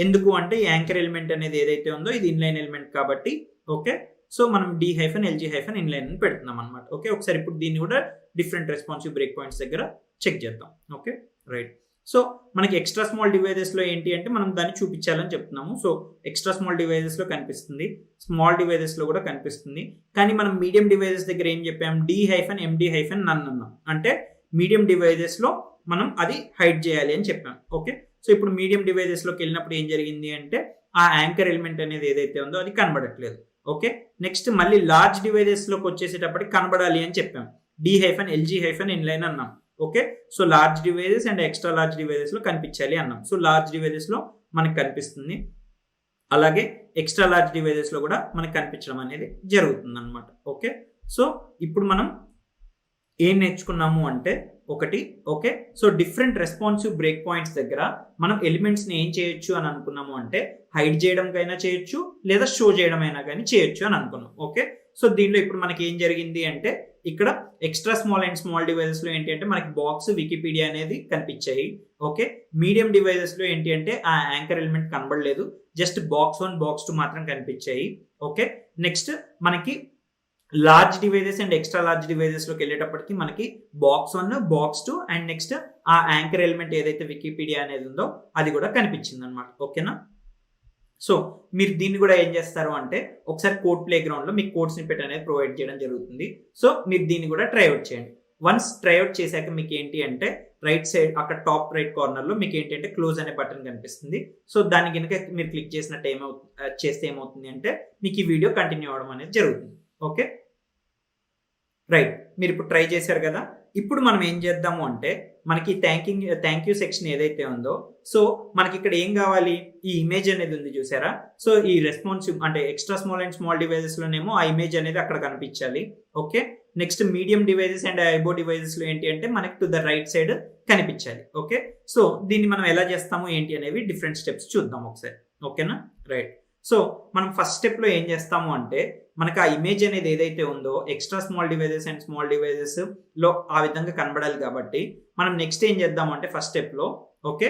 ఎందుకు అంటే ఈ యాంకర్ ఎలిమెంట్ అనేది ఏదైతే ఉందో ఇది ఇన్లైన్ ఎలిమెంట్ కాబట్టి ఓకే సో మనం D hyphen LG hyphen inline అని పెడుతున్నాం అనమాట. ఓకే ఒకసారి ఇప్పుడు దీన్ని కూడా డిఫరెంట్ రెస్పాన్సివ్ బ్రేక్ పాయింట్స్ దగ్గర చెక్ చేద్దాం. Okay right. సో మనకి ఎక్స్ట్రా స్మాల్ డివైజెస్ లో ఏంటి అంటే మనం దాన్ని చూపించాలని చెప్తున్నాము. సో ఎక్స్ట్రా స్మాల్ డివైజెస్ లో కనిపిస్తుంది, స్మాల్ డివైజెస్ లో కూడా కనిపిస్తుంది. కానీ మనం మీడియం డివైజెస్ దగ్గర ఏం చెప్పాం, డి హైఫన్ ఎండి హైఫన్ నన్ అన్నాం. అంటే మీడియం డివైజెస్ లో మనం అది హైడ్ చేయాలి అని చెప్పాం. ఓకే సో ఇప్పుడు మీడియం డివైజెస్ లోకి వెళ్ళినప్పుడు ఏం జరిగింది అంటే ఆ యాంకర్ ఎలిమెంట్ అనేది ఏదైతే ఉందో అది కనబడట్లేదు. ఓకే నెక్స్ట్ మళ్ళీ లార్జ్ డివైజెస్ లోకి వచ్చేసేటప్పటికి కనబడాలి అని చెప్పాం. D hyphen LG hyphen inline అన్నాం. Okay so large devices and extra large devices లో కనిపించాలి అన్నాం. సో లార్జ్ డివైజెస్ లో మనకు కనిపిస్తుంది, అలాగే ఎక్స్ట్రా లార్జ్ డివైజెస్ లో కూడా మనకు కనిపించడం అనేది జరుగుతుంది అనమాట. ఓకే సో ఇప్పుడు మనం ఏం నేర్చుకున్నాము అంటే ఒకటి okay so different responsive break points దగ్గర మనం ఎలిమెంట్స్ ని ఏం చేయొచ్చు అని అనుకున్నాము అంటే హైడ్ చేయడంకైనా చేయొచ్చు లేదా షో చేయడం అయినా కానీ చేయొచ్చు అని అనుకున్నాం. ఓకే సో దీనిలో ఇప్పుడు మనకి ఏం జరిగింది అంటే ఇక్కడ extra small and small devices లో ఏంటి అంటే మనకి బాక్స్ వికీపీడియా అనేది కనిపించాయి. ఓకే మీడియం డివైజెస్ లో ఏంటి అంటే ఆ యాంకర్ ఎలిమెంట్ కనబడలేదు, జస్ట్ బాక్స్ 1 బాక్స్ 2 మాత్రం కనిపించాయి. ఓకే నెక్స్ట్ మనకి large devices and extra large devices లోకి వెళ్ళేటప్పటికి మనకి బాక్స్ 1 బాక్స్ 2 అండ్ నెక్స్ట్ ఆ యాంకర్ ఎలిమెంట్ ఏదైతే వికీపీడియా అనేది ఉందో అది కూడా కనిపించింది అనమాట. ఓకేనా సో మీరు దీన్ని కూడా ఏం చేస్తారు అంటే ఒకసారి కోడ్ ప్లే గ్రౌండ్ లో మీకు కోడ్ స్నిప్పెట్ అనేది ప్రొవైడ్ చేయడం జరుగుతుంది. సో మీరు దీన్ని కూడా ట్రై అవుట్ చేయండి. వన్స్ ట్రై అవుట్ చేశాక మీకు ఏంటి అంటే రైట్ సైడ్ అక్కడ టాప్ రైట్ కార్నర్ లో మీకు ఏంటంటే క్లోజ్ అనే బటన్ కనిపిస్తుంది. సో దాన్ని కనుక మీరు క్లిక్ చేసినట్టు చేస్తే ఏమవుతుంది అంటే మీకు ఈ వీడియో కంటిన్యూ అవడం అనేది జరుగుతుంది. Okay right. మీరు ఇప్పుడు ట్రై చేశారు కదా, ఇప్పుడు మనం ఏం చేద్దాము అంటే మనకి థ్యాంక్ యూ సెక్షన్ ఏదైతే ఉందో సో మనకి ఇక్కడ ఏం కావాలి, ఈ ఇమేజ్ అనేది ఉంది చూసారా. సో ఈ రెస్పాన్సివ్ అంటే extra small and small devices లోనేమో ఆ ఇమేజ్ అనేది అక్కడ కనిపించాలి. Okay next medium devices and above devices లో ఏంటి అంటే మనకి టు ద రైట్ సైడ్ కనిపించాలి. ఓకే సో దీన్ని మనం ఎలా చేస్తాము ఏంటి అనేవి డిఫరెంట్ స్టెప్స్ చూద్దాం ఒకసారి. ఓకేనా రైట్. సో మనం ఫస్ట్ స్టెప్ లో ఏం చేస్తాము అంటే మనకి ఆ ఇమేజ్ అనేది ఏదైతే ఉందో extra small devices and small devices లో ఆ విధంగా కనబడాలి కాబట్టి మనం నెక్స్ట్ ఏం చేద్దామంటే ఫస్ట్ స్టెప్ లో okay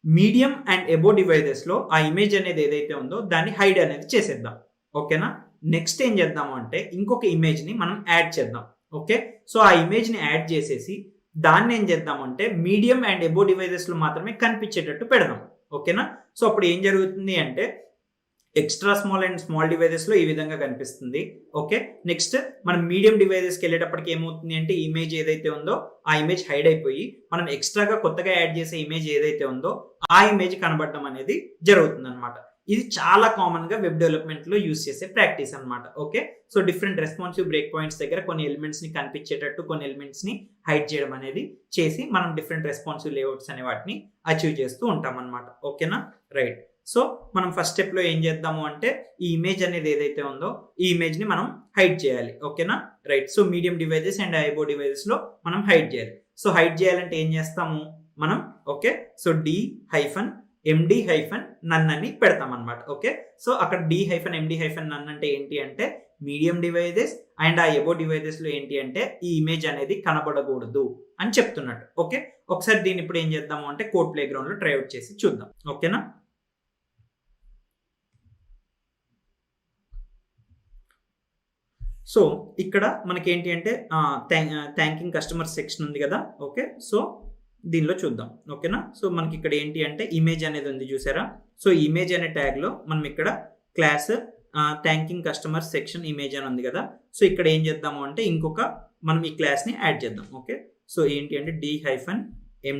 medium and above devices లో ఆ ఇమేజ్ అనేది ఏదైతే ఉందో దాన్ని హైడ్ అనేది చేసేద్దాం. ఓకేనా, నెక్స్ట్ ఏం చేద్దాము అంటే ఇంకొక ఇమేజ్ ని మనం యాడ్ చేద్దాం. ఓకే, సో ఆ ఇమేజ్ ని యాడ్ చేసేసి దాన్ని ఏం చేద్దామంటే మీడియం అండ్ ఎబో డివైజెస్ లో మాత్రమే కనిపించేటట్టు పెడదాం. ఓకేనా, సో అప్పుడు ఏం జరుగుతుంది అంటే extra small and small devices లో ఈ విధంగా కనిపిస్తుంది. ఓకే, నెక్స్ట్ మనం మీడియం డివైజెస్కి వెళ్ళేటప్పటికి ఏమవుతుంది అంటే ఇమేజ్ ఏదైతే ఉందో ఆ ఇమేజ్ హైడ్ అయిపోయి మనం ఎక్స్ట్రాగా కొత్తగా యాడ్ చేసే ఇమేజ్ ఏదైతే ఉందో ఆ ఇమేజ్ కనబడడం అనేది జరుగుతుంది అనమాట. ఇది చాలా కామన్ గా వెబ్ డెవలప్మెంట్ లో యూస్ చేసే ప్రాక్టీస్ అనమాట. Okay, so different responsive break points దగ్గర కొన్ని ఎలిమెంట్స్ ని కనిపించేటట్టు కొన్ని ఎలిమెంట్స్ ని హైడ్ చేయడం అనేది చేసి మనం డిఫరెంట్ రెస్పాన్సివ్ లేఅవుట్స్ అనే వాటిని అచీవ్ చేస్తూ ఉంటాం అనమాట. ఓకేనా, రైట్. సో మనం ఫస్ట్ స్టెప్ లో ఏం చేద్దాము అంటే ఈ ఇమేజ్ అనేది ఏదైతే ఉందో ఈ ఇమేజ్ ని మనం హైడ్ చేయాలి. ఓకేనా, right. So medium devices and above devices లో మనం హైడ్ చేయాలి. సో హైడ్ చేయాలంటే ఏం చేస్తాము మనం ఓకే, సో d-md-none అని పెడతాం అనమాట. ఓకే, సో అక్కడ d-md-none అంటే ఏంటి అంటే మీడియం డివైజెస్ అండ్ ఆ ఎబో డివైజెస్ లో ఏంటి అంటే ఈ ఇమేజ్ అనేది కనబడకూడదు అని చెప్తున్నట్టు. ఓకే, ఒకసారి దీన్ని ఇప్పుడు ఏం చేద్దాము అంటే కోడ్ ప్లే గ్రౌండ్ లో ట్రై అవుట్ చేసి చూద్దాం. ఓకేనా, సో ఇక్కడ మనకి ఏంటి అంటే థ్యాంకింగ్ కస్టమర్ సెక్షన్ ఉంది కదా. ఓకే, సో దీనిలో చూద్దాం. ఓకేనా, సో మనకి ఇక్కడ ఏంటి అంటే ఇమేజ్ అనేది ఉంది చూసారా. సో ఇమేజ్ అనే ట్యాగ్ లో మనం ఇక్కడ class thanking customer section image అని ఉంది కదా. సో ఇక్కడ ఏం చేద్దాము అంటే ఇంకొక మనం ఈ క్లాస్ ని యాడ్ చేద్దాం. ఓకే, సో ఏంటి అంటే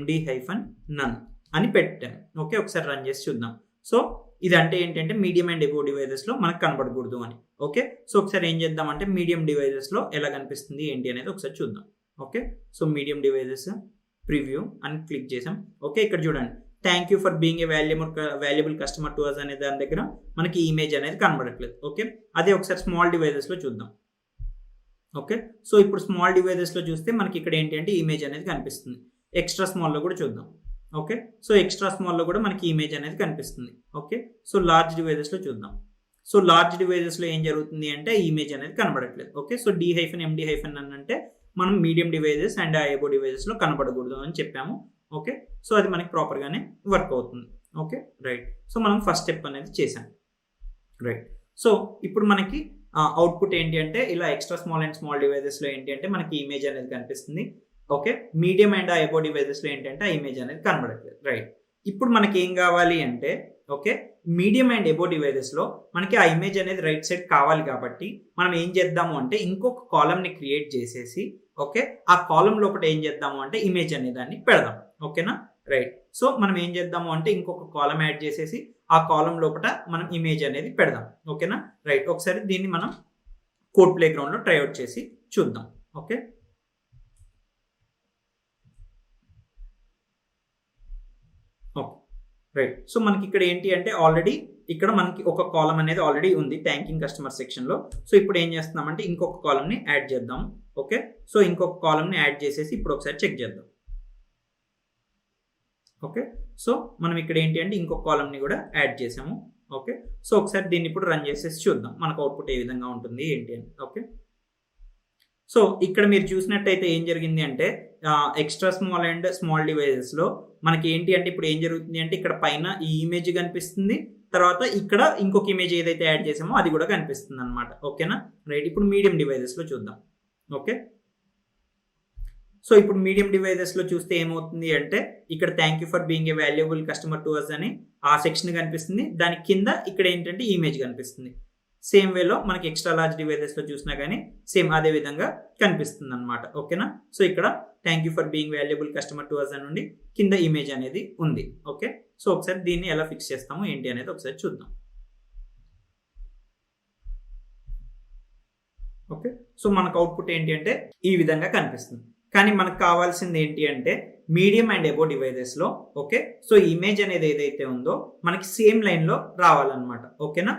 d-md-none అని పెట్టాం. ఓకే, ఒకసారి రన్ చేసి చూద్దాం. సో ఇదంటే ఏంటంటే మీడియం అండ్ ఎబో డివైజెస్ లో మనకు కనబడకూడదు అని. ఓకే, సో ఒకసారి ఏం చేద్దాం అంటే మీడియం డివైజెస్ లో ఎలా కనిపిస్తుంది ఏంటి అనేది ఒకసారి చూద్దాం. Okay, so medium devices preview అని క్లిక్ చేసాం. ఓకే, ఇక్కడ చూడండి thank you for being a valuable customer to us అనే దాని దగ్గర మనకి ఇమేజ్ అనేది కనబడట్లేదు. ఓకే, అదే ఒకసారి స్మాల్ డివైజెస్ లో చూద్దాం. ఓకే, సో ఇప్పుడు స్మాల్ డివైజెస్ లో చూస్తే మనకి ఇక్కడ ఏంటి అంటే ఇమేజ్ అనేది కనిపిస్తుంది. ఎక్స్ట్రా స్మాల్ లో కూడా చూద్దాం. ఓకే, సో ఎక్స్ట్రా స్మాల్ లో కూడా మనకి ఇమేజ్ అనేది కనిపిస్తుంది. ఓకే, సో లార్జ్ డివైజెస్ లో చూద్దాం. సో లార్జ్ డివైజెస్ లో ఏం జరుగుతుంది అంటే ఇమేజ్ అనేది కనబడట్లేదు. ఓకే, సో d-md-none అంటే మనం medium devices and above devices లో కనబడకూడదు అని చెప్పాము. ఓకే, సో అది మనకి ప్రాపర్ గానే వర్క్ అవుతుంది. Okay, right. సో మనం ఫస్ట్ స్టెప్ అనేది చేసాం. రైట్, సో ఇప్పుడు మనకి అవుట్పుట్ ఏంటి అంటే ఇలా extra small and small devices లో ఏంటి అంటే మనకి ఇమేజ్ అనేది కనిపిస్తుంది. Okay, medium and above devices లో ఏంటంటే ఆ ఇమేజ్ అనేది కనబడట్లేదు. రైట్, ఇప్పుడు మనకి ఏం కావాలి అంటే okay medium and above devices లో మనకి ఆ ఇమేజ్ అనేది రైట్ సైడ్ కావాలి కాబట్టి మనం ఏం చేద్దాము అంటే ఇంకొక కాలమ్ ని క్రియేట్ చేసేసి ఓకే ఆ కాలమ్ లోపల ఏం చేద్దాము అంటే ఇమేజ్ అనే దాన్ని పెడదాం. ఓకేనా, రైట్. సో మనం ఏం చేద్దాము అంటే ఇంకొక కాలమ్ యాడ్ చేసేసి ఆ కాలమ్ లోపల మనం ఇమేజ్ అనేది పెడదాం. ఓకేనా, రైట్. ఒకసారి దీన్ని మనం కోడ్ ప్లే గ్రౌండ్ లో ట్రై అవుట్ చేసి చూద్దాం. Okay, right. సో మనకి ఇక్కడ ఏంటి అంటే ఆల్రెడీ ఇక్కడ మనకి ఒక కాలమ్ అనేది ఆల్రెడీ ఉంది థ్యాంకింగ్ కస్టమర్ సెక్షన్ లో. సో ఇప్పుడు ఏం చేస్తున్నామంటే ఇంకొక కాలమ్ ని యాడ్ చేద్దాం. ఓకే, సో ఇంకొక కాలమ్ ని యాడ్ చేసేసి ఇప్పుడు ఒకసారి చెక్ చేద్దాం. ఓకే, సో మనం ఇక్కడ ఏంటి అంటే ఇంకొక కాలమ్ ని కూడా యాడ్ చేసాము. ఓకే, సో ఒకసారి దీన్ని ఇప్పుడు రన్ చేసేసి చూద్దాం మనకు అవుట్పుట్ ఏ విధంగా ఉంటుంది ఏంటి అని. ఓకే, సో ఇక్కడ మీరు చూసినట్టయితే ఏం జరిగింది అంటే extra small and small devices లో మనకి ఏంటి అంటే ఇప్పుడు ఏం జరుగుతుంది అంటే ఇక్కడ పైన ఈ ఇమేజ్ కనిపిస్తుంది, తర్వాత ఇక్కడ ఇంకొక ఇమేజ్ ఏదైతే యాడ్ చేసామో అది కూడా కనిపిస్తుంది అనమాట. ఓకేనా, రైట్. ఇప్పుడు మీడియం డివైజెస్ లో చూద్దాం. ఓకే, సో ఇప్పుడు మీడియం డివైజెస్ లో చూస్తే ఏమవుతుంది అంటే ఇక్కడ thank you for being a valuable customer to us అని ఆ సెక్షన్ కనిపిస్తుంది. దాని కింద ఇక్కడ ఏంటంటే ఇమేజ్ కనిపిస్తుంది. సేమ్ వేలో మనకి ఎక్స్ట్రా లార్జ్ డివైజెస్ లో చూసినా కానీ సేమ్ అదే విధంగా కనిపిస్తుంది అనమాట. ఓకేనా, సో ఇక్కడ thank you for being valuable customer to us అని ఉండి కింద ఇమేజ్ అనేది ఉంది. ఓకే, సో ఒకసారి దీన్ని ఎలా ఫిక్స్ చేస్తాము ఏంటి అనేది ఒకసారి చూద్దాం. ఓకే, సో మనకు అవుట్పుట్ ఏంటి అంటే ఈ విధంగా కనిపిస్తుంది. కానీ మనకు కావాల్సింది ఏంటి అంటే మీడియం అండ్ ఎబో డివైజెస్ లో ఓకే సో ఇమేజ్ అనేది ఏదైతే ఉందో మనకి సేమ్ లైన్ లో రావాలన్నమాట. ఓకేనా,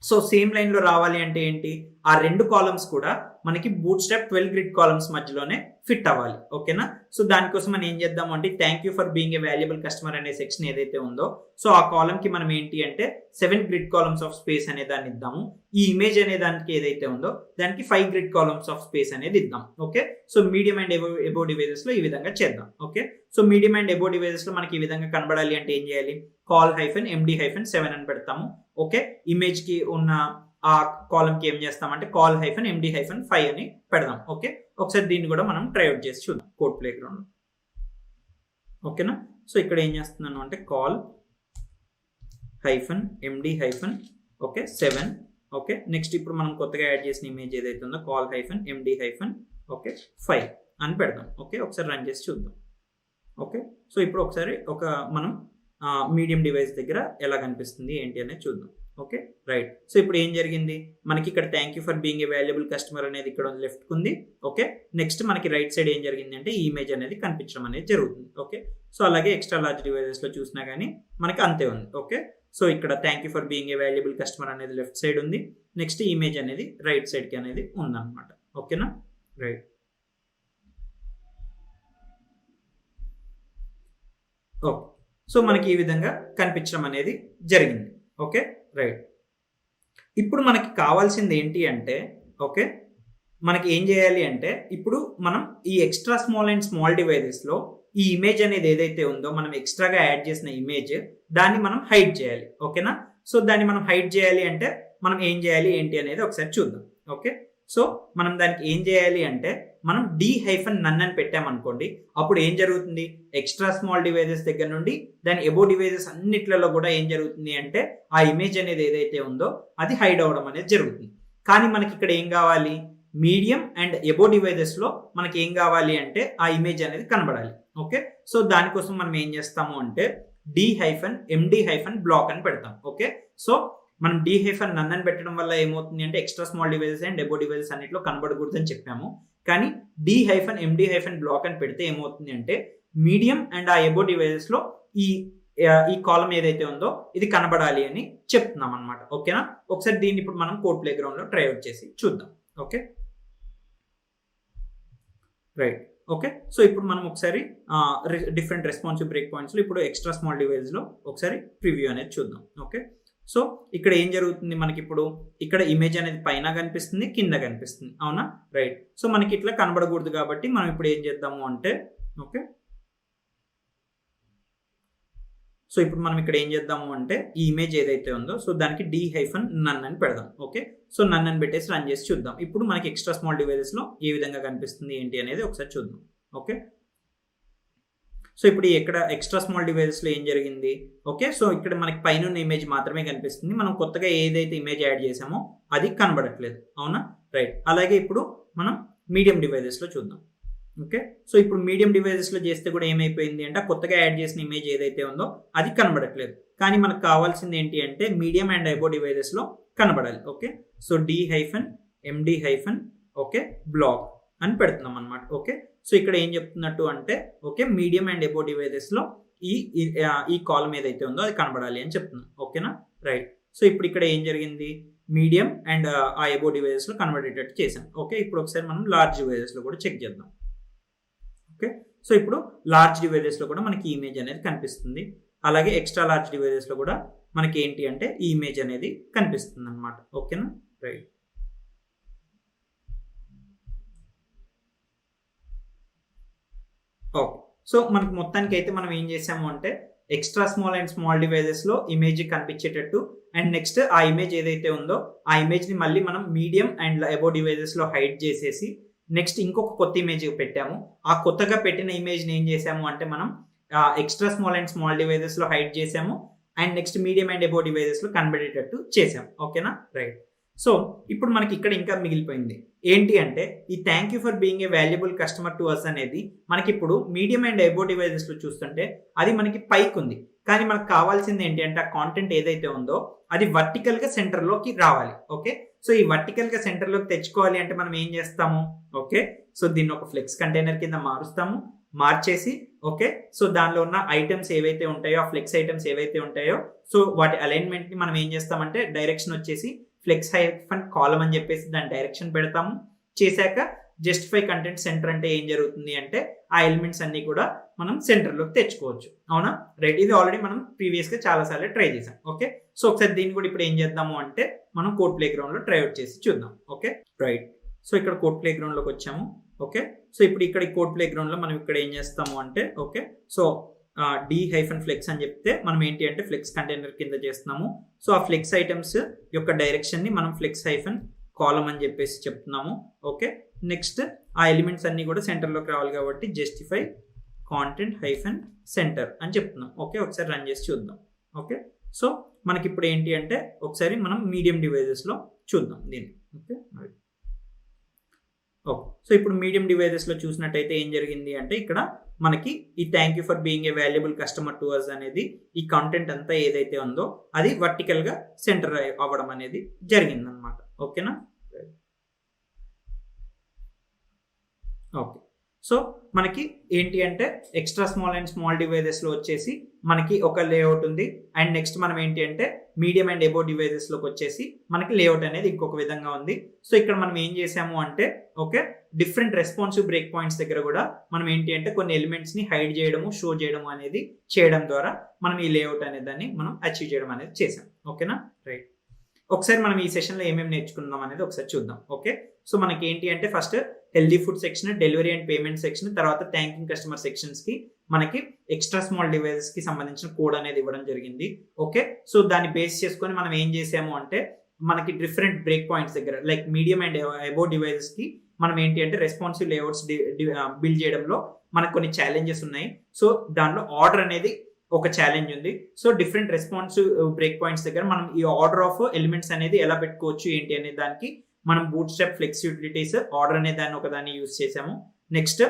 సో సేమ్ లైన్ లో రావాలి అంటే ఏంటి ఆ రెండు కాలమ్స్ కూడా మనకి బూట్ స్ట్రాప్ 12 గ్రిడ్ కాలమ్స్ మధ్యలోనే ఫిట్ అవ్వాలి. ఓకేనా? సో దానికోసం మనం ఏం చేద్దాము అంటే thank you for being a valuable customer అనే సెక్షన్ ఏదైతే ఉందో సో ఆ కాలమ్ కి మనం ఏంటి అంటే 7 గ్రిడ్ కాలమ్స్ ఆఫ్ స్పేస్ అనే దాన్ని ఇద్దాము. ఈ ఇమేజ్ అనే దానికి ఏదైతే ఉందో దానికి 5 గ్రిడ్ కాలమ్స్ ఆఫ్ స్పేస్ అనేది ఇద్దాం. Okay, so medium and above devices లో ఈ విధంగా చేద్దాం. Okay, so medium and above devices లో మనకి ఈ విధంగా కనబడాలి అంటే ఏం చేయాలి? call-md-7 అని పెడతాము. ఓకే, ఇమేజ్ కి ఉన్న ఆ కాలమ్ కి ఏం చేస్తామంటే call-md-5 అని పెడదాం. ఓకే, ఒకసారి దీన్ని కూడా మనం ట్రై అవుట్ చేసి చూద్దాం కోడ్ ప్లే గ్రౌండ్. ఓకేనా? సో ఇక్కడ ఏం చేస్తున్నాను అంటే call-md-7. ఓకే, నెక్స్ట్ ఇప్పుడు మనం కొత్తగా యాడ్ చేసిన ఇమేజ్ ఏదైతే ఉందో call-md-5 అని పెడదాం. ఓకే, ఒకసారి రన్ చేసి చూద్దాం. ఓకే, సో ఇప్పుడు ఒకసారి మనం మీడియం డివైస్ దగ్గర ఎలా కనిపిస్తుంది ఏంటి అనేది చూద్దాం. Okay, right. సో ఇప్పుడు ఏం జరిగింది? మనకి ఇక్కడ thank you for being a valuable customer అనేది ఇక్కడ లెఫ్ట్ ఉంది. ఓకే, నెక్స్ట్ మనకి రైట్ సైడ్ ఏం జరిగింది అంటే ఈ ఇమేజ్ అనేది కనిపించడం అనేది జరుగుతుంది. ఓకే, సో అలాగే ఎక్స్ట్రా లార్జ్ డివైజెస్ లో చూసినా కానీ మనకి అంతే ఉంది. ఓకే, సో ఇక్కడ thank you for being a valuable customer అనేది లెఫ్ట్ సైడ్ ఉంది. నెక్స్ట్ ఇమేజ్ అనేది రైట్ సైడ్ కి అనేది ఉందన్నమాట. ఓకేనా? రైట్. ఓకే, సో మనకి ఈ విధంగా కనిపించడం అనేది జరిగింది. Okay, right. ఇప్పుడు మనకి కావాల్సింది ఏంటి అంటే ఓకే మనకి ఏం చేయాలి అంటే ఇప్పుడు మనం ఈ extra small and small devices లో ఈ ఇమేజ్ అనేది ఏదైతే ఉందో మనం ఎక్స్ట్రాగా యాడ్ చేసిన ఇమేజ్ దాన్ని మనం హైడ్ చేయాలి. ఓకేనా? సో దాన్ని మనం హైడ్ చేయాలి అంటే మనం ఏం చేయాలి ఏంటి అనేది ఒకసారి చూద్దాం. ఓకే, సో మనం దానికి ఏం చేయాలి అంటే మనం d-none అని పెట్టామనుకోండి, అప్పుడు ఏం జరుగుతుంది? ఎక్స్ట్రా స్మాల్ డివైజెస్ దగ్గర నుండి దాని ఎబో డివైజెస్ అన్నిట్లలో కూడా ఏం జరుగుతుంది అంటే ఆ ఇమేజ్ అనేది ఏదైతే ఉందో అది హైడ్ అవడం అనేది జరుగుతుంది. కానీ మనకి ఇక్కడ ఏం కావాలి? మీడియం అండ్ ఎబో డివైజెస్ లో మనకి ఏం కావాలి అంటే ఆ ఇమేజ్ అనేది కనబడాలి. ఓకే, సో దానికోసం మనం ఏం చేస్తాము అంటే d-md-block అని పెడతాం. ఓకే, సో మనం d-none అని పెట్టడం వల్ల ఏమవుతుంది అంటే extra small devices and above devices అన్నిట్లో కనబడకూడదు అని చెప్పాము. కానీ d-md-block అని పెడితే ఏమవుతుంది అంటే మీడియం అండ్ ఆ ఎబో డివైజెస్ లో ఈ కాలం ఏదైతే ఉందో ఇది కనబడాలి అని చెప్తున్నాం అనమాట. ఓకేనా? ఒకసారి దీన్ని ఇప్పుడు మనం కోడ్ ప్లే గ్రౌండ్ లో ట్రై అవుట్ చేసి చూద్దాం. Okay, right. ఓకే, సో ఇప్పుడు మనం ఒకసారి డిఫరెంట్ రెస్పాన్సివ్ బ్రేక్ పాయింట్స్ లో ఇప్పుడు ఎక్స్ట్రా స్మాల్ డివైస్ లో ఒకసారి ప్రివ్యూ అనేది చూద్దాం. ఓకే, సో ఇక్కడ ఏం జరుగుతుంది? మనకి ఇప్పుడు ఇక్కడ ఇమేజ్ అనేది పైన కనిపిస్తుంది, కింద కనిపిస్తుంది. అవునా? రైట్. సో మనకి ఇట్లా కనబడకూడదు కాబట్టి మనం ఇప్పుడు ఏం చేద్దాము అంటే ఓకే, సో ఇప్పుడు మనం ఇక్కడ ఏం చేద్దాము అంటే ఈ ఇమేజ్ ఏదైతే ఉందో సో దానికి d-none అని పెడదాం. ఓకే, సో నన్ అని పెట్టేసి రన్ చేసి చూద్దాం. ఇప్పుడు మనకి ఎక్స్ట్రా స్మాల్ డివైజెస్ లో ఏ విధంగా కనిపిస్తుంది ఏంటి అనేది ఒకసారి చూద్దాం. ఓకే, సో ఇప్పుడు ఎక్కడ ఎక్స్ట్రా స్మాల్ డివైజెస్ లో ఏం జరిగింది? ఓకే, సో ఇక్కడ మనకి పైన ఉన్న ఇమేజ్ మాత్రమే కనిపిస్తుంది. మనం కొత్తగా ఏదైతే ఇమేజ్ యాడ్ చేసామో అది కనబడట్లేదు. అవునా? రైట్. అలాగే ఇప్పుడు మనం మీడియం డివైజెస్ లో చూద్దాం. ఓకే, సో ఇప్పుడు మీడియం డివైజెస్ లో చేస్తే కూడా ఏమైపోయింది అంటే కొత్తగా యాడ్ చేసిన ఇమేజ్ ఏదైతే ఉందో అది కనబడట్లేదు. కానీ మనకు కావాల్సింది ఏంటి అంటే మీడియం అండ్ ఎబో డివైజెస్ లో కనబడాలి. Okay, so d-md- okay black అని పెడుతున్నాం అనమాట. ఓకే, సో ఇక్కడ ఏం చెప్తున్నట్టు అంటే okay medium and above devices లో ఈ కాలం ఏదైతే ఉందో అది కనబడాలి అని చెప్తున్నాం. ఓకేనా? రైట్. సో ఇప్పుడు ఇక్కడ ఏం జరిగింది? మీడియం అండ్ ఆ ఎబో డివైజెస్ లో కనబడేటట్టు చేసాం. ఓకే, ఇప్పుడు ఒకసారి మనం లార్జ్ డివైజెస్ లో కూడా చెక్ చేద్దాం. ఓకే, సో ఇప్పుడు లార్జ్ డివైజెస్ లో కూడా మనకి ఇమేజ్ అనేది కనిపిస్తుంది. అలాగే ఎక్స్ట్రా లార్జ్ డివైజెస్ లో కూడా మనకి ఏంటి అంటే ఈ ఇమేజ్ అనేది కనిపిస్తుంది అనమాట. ఓకేనా? రైట్. ఓకే, సో మనకి మొత్తానికి అయితే మనం ఏం చేసాము అంటే extra small and small devices లో ఇమేజ్ కనిపించేటట్టు అండ్ నెక్స్ట్ ఆ ఇమేజ్ ఏదైతే ఉందో ఆ ఇమేజ్ ని మళ్ళీ మనం మీడియం అండ్ ఎబో డివైజెస్ లో హైడ్ చేసేసి నెక్స్ట్ ఇంకొక కొత్త ఇమేజ్ పెట్టాము. ఆ కొత్తగా పెట్టిన ఇమేజ్ ని ఏం చేసాము అంటే మనం extra small and small devices లో హైడ్ చేసాము and next medium and above devices లో కనబడేటట్టు చేసాము. ఓకేనా? రైట్. సో ఇప్పుడు మనకి ఇక్కడ ఇంకా మిగిలిపోయింది ఏంటి అంటే ఈ thank you for being a valuable customer to us అనేది మనకి ఇప్పుడు మీడియం అండ్ ఎబో డివైజెస్ లో చూస్తుంటే అది మనకి పైకి ఉంది. కానీ మనకు కావాల్సింది ఏంటి అంటే ఆ కాంటెంట్ ఏదైతే ఉందో అది వర్టికల్ గా సెంటర్ లోకి రావాలి. ఓకే, సో ఈ వర్టికల్ గా సెంటర్ లోకి తెచ్చుకోవాలి అంటే మనం ఏం చేస్తాము? ఓకే, సో దీన్ని ఒక ఫ్లెక్స్ కంటైనర్ కింద మారుస్తాము. మార్చేసి ఓకే, సో దానిలో ఉన్న ఐటమ్స్ ఏవైతే ఉంటాయో ఆ ఫ్లెక్స్ ఐటమ్స్ ఏవైతే ఉంటాయో సో వాటి అలైన్మెంట్ ని మనం ఏం చేస్తామంటే డైరెక్షన్ వచ్చేసి ఫ్లెక్స్ హైఫన్ కాలమ్ అని చెప్పేసి దాని డైరెక్షన్ పెడతాము. చేశాక జస్టిఫై కంటెంట్ సెంటర్ అంటే ఏం జరుగుతుంది అంటే ఆ ఎలిమెంట్స్ అన్ని కూడా మనం సెంటర్లోకి తెచ్చుకోవచ్చు. అవునా? రైట్. ఇది ఆల్రెడీ మనం ప్రీవియస్గా చాలాసార్లు ట్రై చేసాం. ఓకే, సో ఒకసారి దీన్ని కూడా ఇప్పుడు ఏం చేద్దాము అంటే మనం కోడ్ ప్లే గ్రౌండ్లో ట్రై అవుట్ చేసి చూద్దాం. Okay, right. సో ఇక్కడ కోడ్ ప్లే గ్రౌండ్లోకి వచ్చాము. ఓకే, సో ఇప్పుడు ఇక్కడ కోడ్ ప్లే గ్రౌండ్లో మనం ఇక్కడ ఏం చేస్తాము అంటే ఓకే, సో d-flex అని చెప్తే మనం ఏంటి అంటే ఫ్లెక్స్ కంటైనర్ కింద చేస్తున్నాము. సో ఆ ఫ్లెక్స్ ఐటమ్స్ యొక్క డైరెక్షన్ని మనం flex-column అని చెప్పేసి చెప్తున్నాము. ఓకే, నెక్స్ట్ ఆ ఎలిమెంట్స్ అన్ని కూడా సెంటర్లోకి రావాలి కాబట్టి జస్టిఫై కాంటెంట్ -center అని చెప్తున్నాం. ఓకే, ఒకసారి రన్ చేసి చూద్దాం. ఓకే, సో మనకి ఇప్పుడు ఏంటి అంటే ఒకసారి మనం మీడియం డివైజెస్లో చూద్దాం దీన్ని. ఓకే, ఓకే, సో ఇప్పుడు మీడియం డివైజెస్లో చూసినట్టయితే ఏం జరిగింది అంటే ఇక్కడ మనకి ఈ thank you for being a valuable customer to us అనేది ఈ కంటెంట్ అంతా ఏదైతే ఉందో అది వర్టికల్గా సెంటర్ అవ్వడం అనేది జరిగింది అనమాట. ఓకేనా? ఓకే, సో మనకి ఏంటి అంటే ఎక్స్ట్రా స్మాల్ అండ్ స్మాల్ డివైజెస్లో వచ్చేసి మనకి ఒక లేఅవుట్ ఉంది. అండ్ నెక్స్ట్ మనం ఏంటి అంటే మీడియం అండ్ ఎబో డివైజెస్లోకి వచ్చేసి మనకి లేఅవుట్ అనేది ఇంకొక విధంగా ఉంది. సో ఇక్కడ మనం ఏం చేసాము అంటే okay, different responsive break points దగ్గర కూడా మనం ఏంటి అంటే కొన్ని ఎలిమెంట్స్ని హైడ్ చేయడము, షో చేయడము అనేది చేయడం ద్వారా మనం ఈ లేఅవుట్ అనే దాన్ని మనం అచీవ్ చేయడం అనేది చేసాం. ఓకేనా? రైట్. ఒకసారి మనం ఈ సెషన్లో ఏమేమి నేర్చుకుందాం అనేది ఒకసారి చూద్దాం. ఓకే, సో మనకి ఏంటి అంటే first healthy food section, delivery and payment section, తర్వాత థ్యాంకింగ్ కస్టమర్ సెక్షన్స్కి మనకి ఎక్స్ట్రా స్మాల్ డివైజెస్కి సంబంధించిన కోడ్ అనేది ఇవ్వడం జరిగింది. ఓకే, సో దాన్ని బేస్ చేసుకొని మనం ఏం చేసాము అంటే మనకి డిఫరెంట్ బ్రేక్ పాయింట్స్ దగ్గర లైక్ మీడియం అండ్ అబో డివైజెస్కి మనం ఏంటి అంటే రెస్పాన్సివ్ లేఅవుట్స్ బిల్డ్ చేయడంలో మనకు కొన్ని ఛాలెంజెస్ ఉన్నాయి. సో దానిలో ఆర్డర్ అనేది ఒక ఛాలెంజ్ ఉంది. So different responsive break points దగ్గర మనం ఈ ఆర్డర్ ఆఫ్ ఎలిమెంట్స్ అనేది ఎలా పెట్టుకోవచ్చు ఏంటి అనే దానికి మనం Bootstrap flex utilities order అనే దాన్ని ఒకదాన్ని యూజ్ చేసాము. Next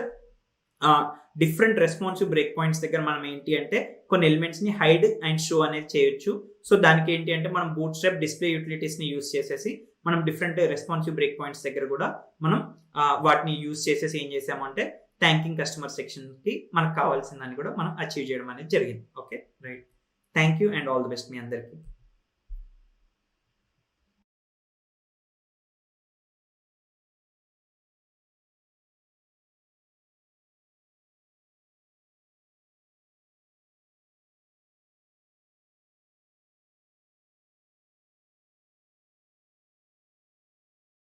different responsive break points దగ్గర మనం ఏంటి అంటే కొన్ని ఎలిమెంట్స్ని హైడ్ అండ్ షో అనేది చేయొచ్చు. సో దానికి ఏంటి అంటే మనం బూట్ స్ట్రాప్ డిస్ప్లే యూటిలిటీస్ని యూజ్ చేసేసి మనం డిఫరెంట్ రెస్పాన్సివ్ బ్రేక్ పాయింట్స్ దగ్గర కూడా మనం వాటిని యూజ్ చేసేసి ఏం చేసామంటే థ్యాంకింగ్ కస్టమర్ సెక్షన్కి మనకు కావాల్సిన దాన్ని కూడా మనం అచీవ్ చేయడం అనేది జరిగింది. Okay, right. Thank you and all the best మీ అందరికీ.